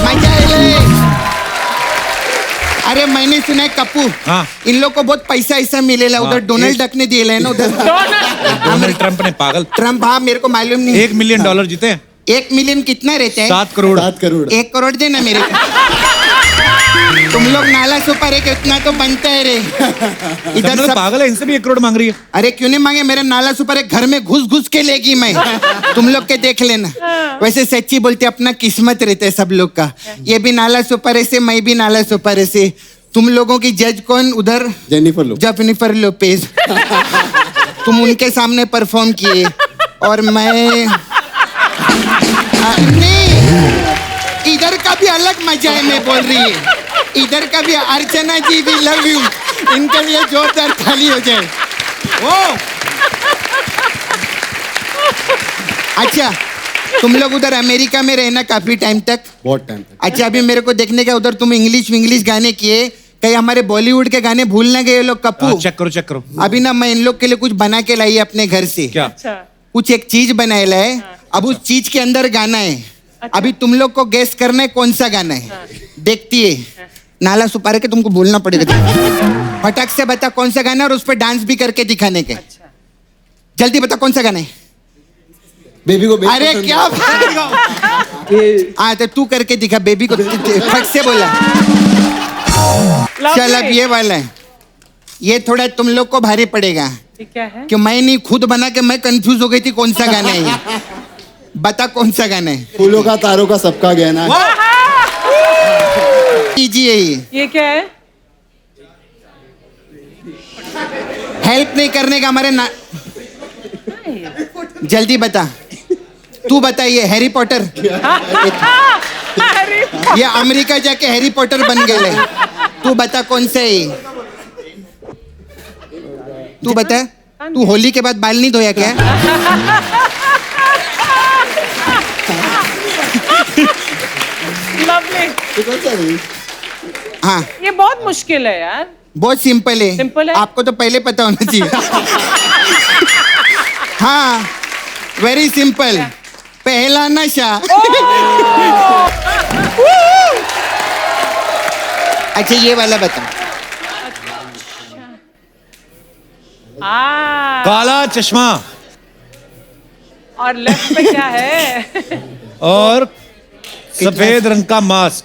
मजा ले। अरे मैंने सुना है कप्पू, हाँ, इन लोग को बहुत पैसा ऐसा मिलेला, उधर डोनाल्ड डक ने दिए ना, उधर डोनाल्ड ट्रम्प ने, पागल ट्रम्प। हाँ, मेरे को मालूम नहीं। $1 मिलियन जीते हैं। 1 मिलियन कितना रहता है? 7 करोड़। 1 करोड़ देना मेरे को। तुम लोग नाला सुपर है, उतना तो बनता है रे। इधर सब पागल है, इनसे भी 1 करोड़ मांग रही है। अरे क्यों नहीं मांगे, मेरे नाला सुपर एक घर में घुस घुस के लेगी मैं। तुम लोग के देख लेना। वैसे सच्ची बोलते अपना किस्मत रहता है सब लोग का। ये भी नाला सुपर ऐसे, मैं भी नाला सुपर ऐसे। तुम लोगों की जज कौन उधर? Jennifer Lopez. तुम उनके सामने परफॉर्म किए और मैं नहीं, इधर का भी अलग मजा है। मैं बोल रही है इधर का भी। अर्चना जी भी लव यू, इनके लिए जोरदार थाली हो जाए। ओ अच्छा, तुम लोग उधर अमेरिका में रहना काफी टाइम तक? बहुत टाइम तक। अच्छा, अभी मेरे को देखने का उधर तुम इंग्लिश गाने किए, कहीं हमारे बॉलीवुड के गाने भूल ना गए लोग कप्पू? चेक करो। अभी ना मैं इन लोग के लिए कुछ बना के लाई अपने घर से। क्या? कुछ एक चीज बनाया है, अब उस चीज के अंदर गाना है। अभी तुम लोग को गेस करना है कौन सा गाना है। देखती है नाला सुपारे के, तुमको बोलना पड़ेगा। फटाक से बता कौन सा गाना है और उस पर डांस भी करके दिखाने के। जल्दी बता कौन सा गाना है। बेबी को अरे क्या हाँ, तो तू करके दिखा बेबी को। फट से बोला चल अब ये वाला है, ये थोड़ा तुम लोग को भारी पड़ेगा ये क्या है? कि मैं नहीं खुद बना के मैं कंफ्यूज हो गई थी कौन सा गाना है ये। बता कौन सा गाना है? फूलों का तारों का सबका गहना है। कीजिए ये क्या है? हेल्प नहीं करने का हमारे ना। जल्दी बता, तू बता, ये हैरी पॉटर। ये अमेरिका जाके हैरी पॉटर बन गए। तू बता कौन सा है ये? तू बता, तू होली के बाद बाल नहीं धोया क्या? लवली। हाँ, ये बहुत मुश्किल है यार। बहुत सिंपल है। सिंपल है? आपको तो पहले पता होना चाहिए। हाँ, वेरी सिंपल। पहला नशा। अच्छा ये वाला बता। काला चश्मा और लेफ्ट पे क्या है? और सफेद रंग का मास्क।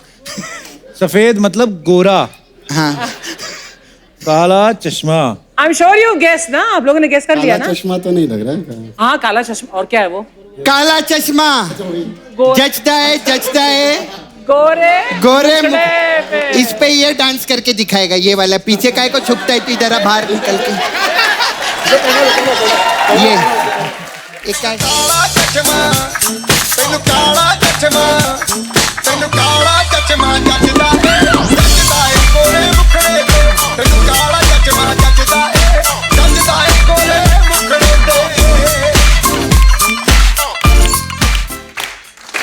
सफेद मतलब गोरा। हाँ। काला चश्मा। I am sure you guess ना, आप लोगों ने गेस कर लिया काला ना? चश्मा तो नहीं लग रहा है। हाँ काला चश्मा। और क्या है वो? काला चश्मा जचता है गोरे गोरे मुखड़े पे। इस पे ये डांस करके दिखाएगा ये वाला। पीछे काय को छुपता है तू इधर बाहर निकल के। ये एक काय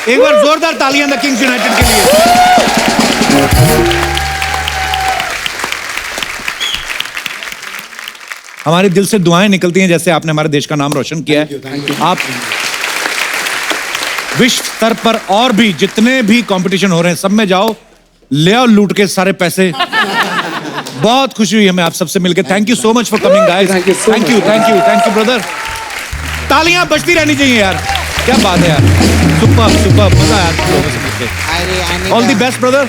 एक बार जोरदार तालियां द किंग्स यूनाइटेड के लिए। हमारे दिल से दुआएं निकलती हैं जैसे आपने हमारे देश का नाम रोशन किया है। आप विश्व स्तर पर और भी जितने भी कंपटीशन हो रहे हैं सब में जाओ, ले आओ लूट के सारे पैसे। बहुत खुशी हुई हमें आप सबसे मिलकर। Thank you so much for coming guys. Thank you brother. तालियां बजती रहनी चाहिए यार, क्या बात है यार। सुपर सुपर, मजा आया आप लोगों से मिलकर। All the best brother,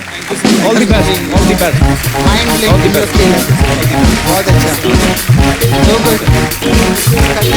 all the best, all the best, all the best. बहुत अच्छा।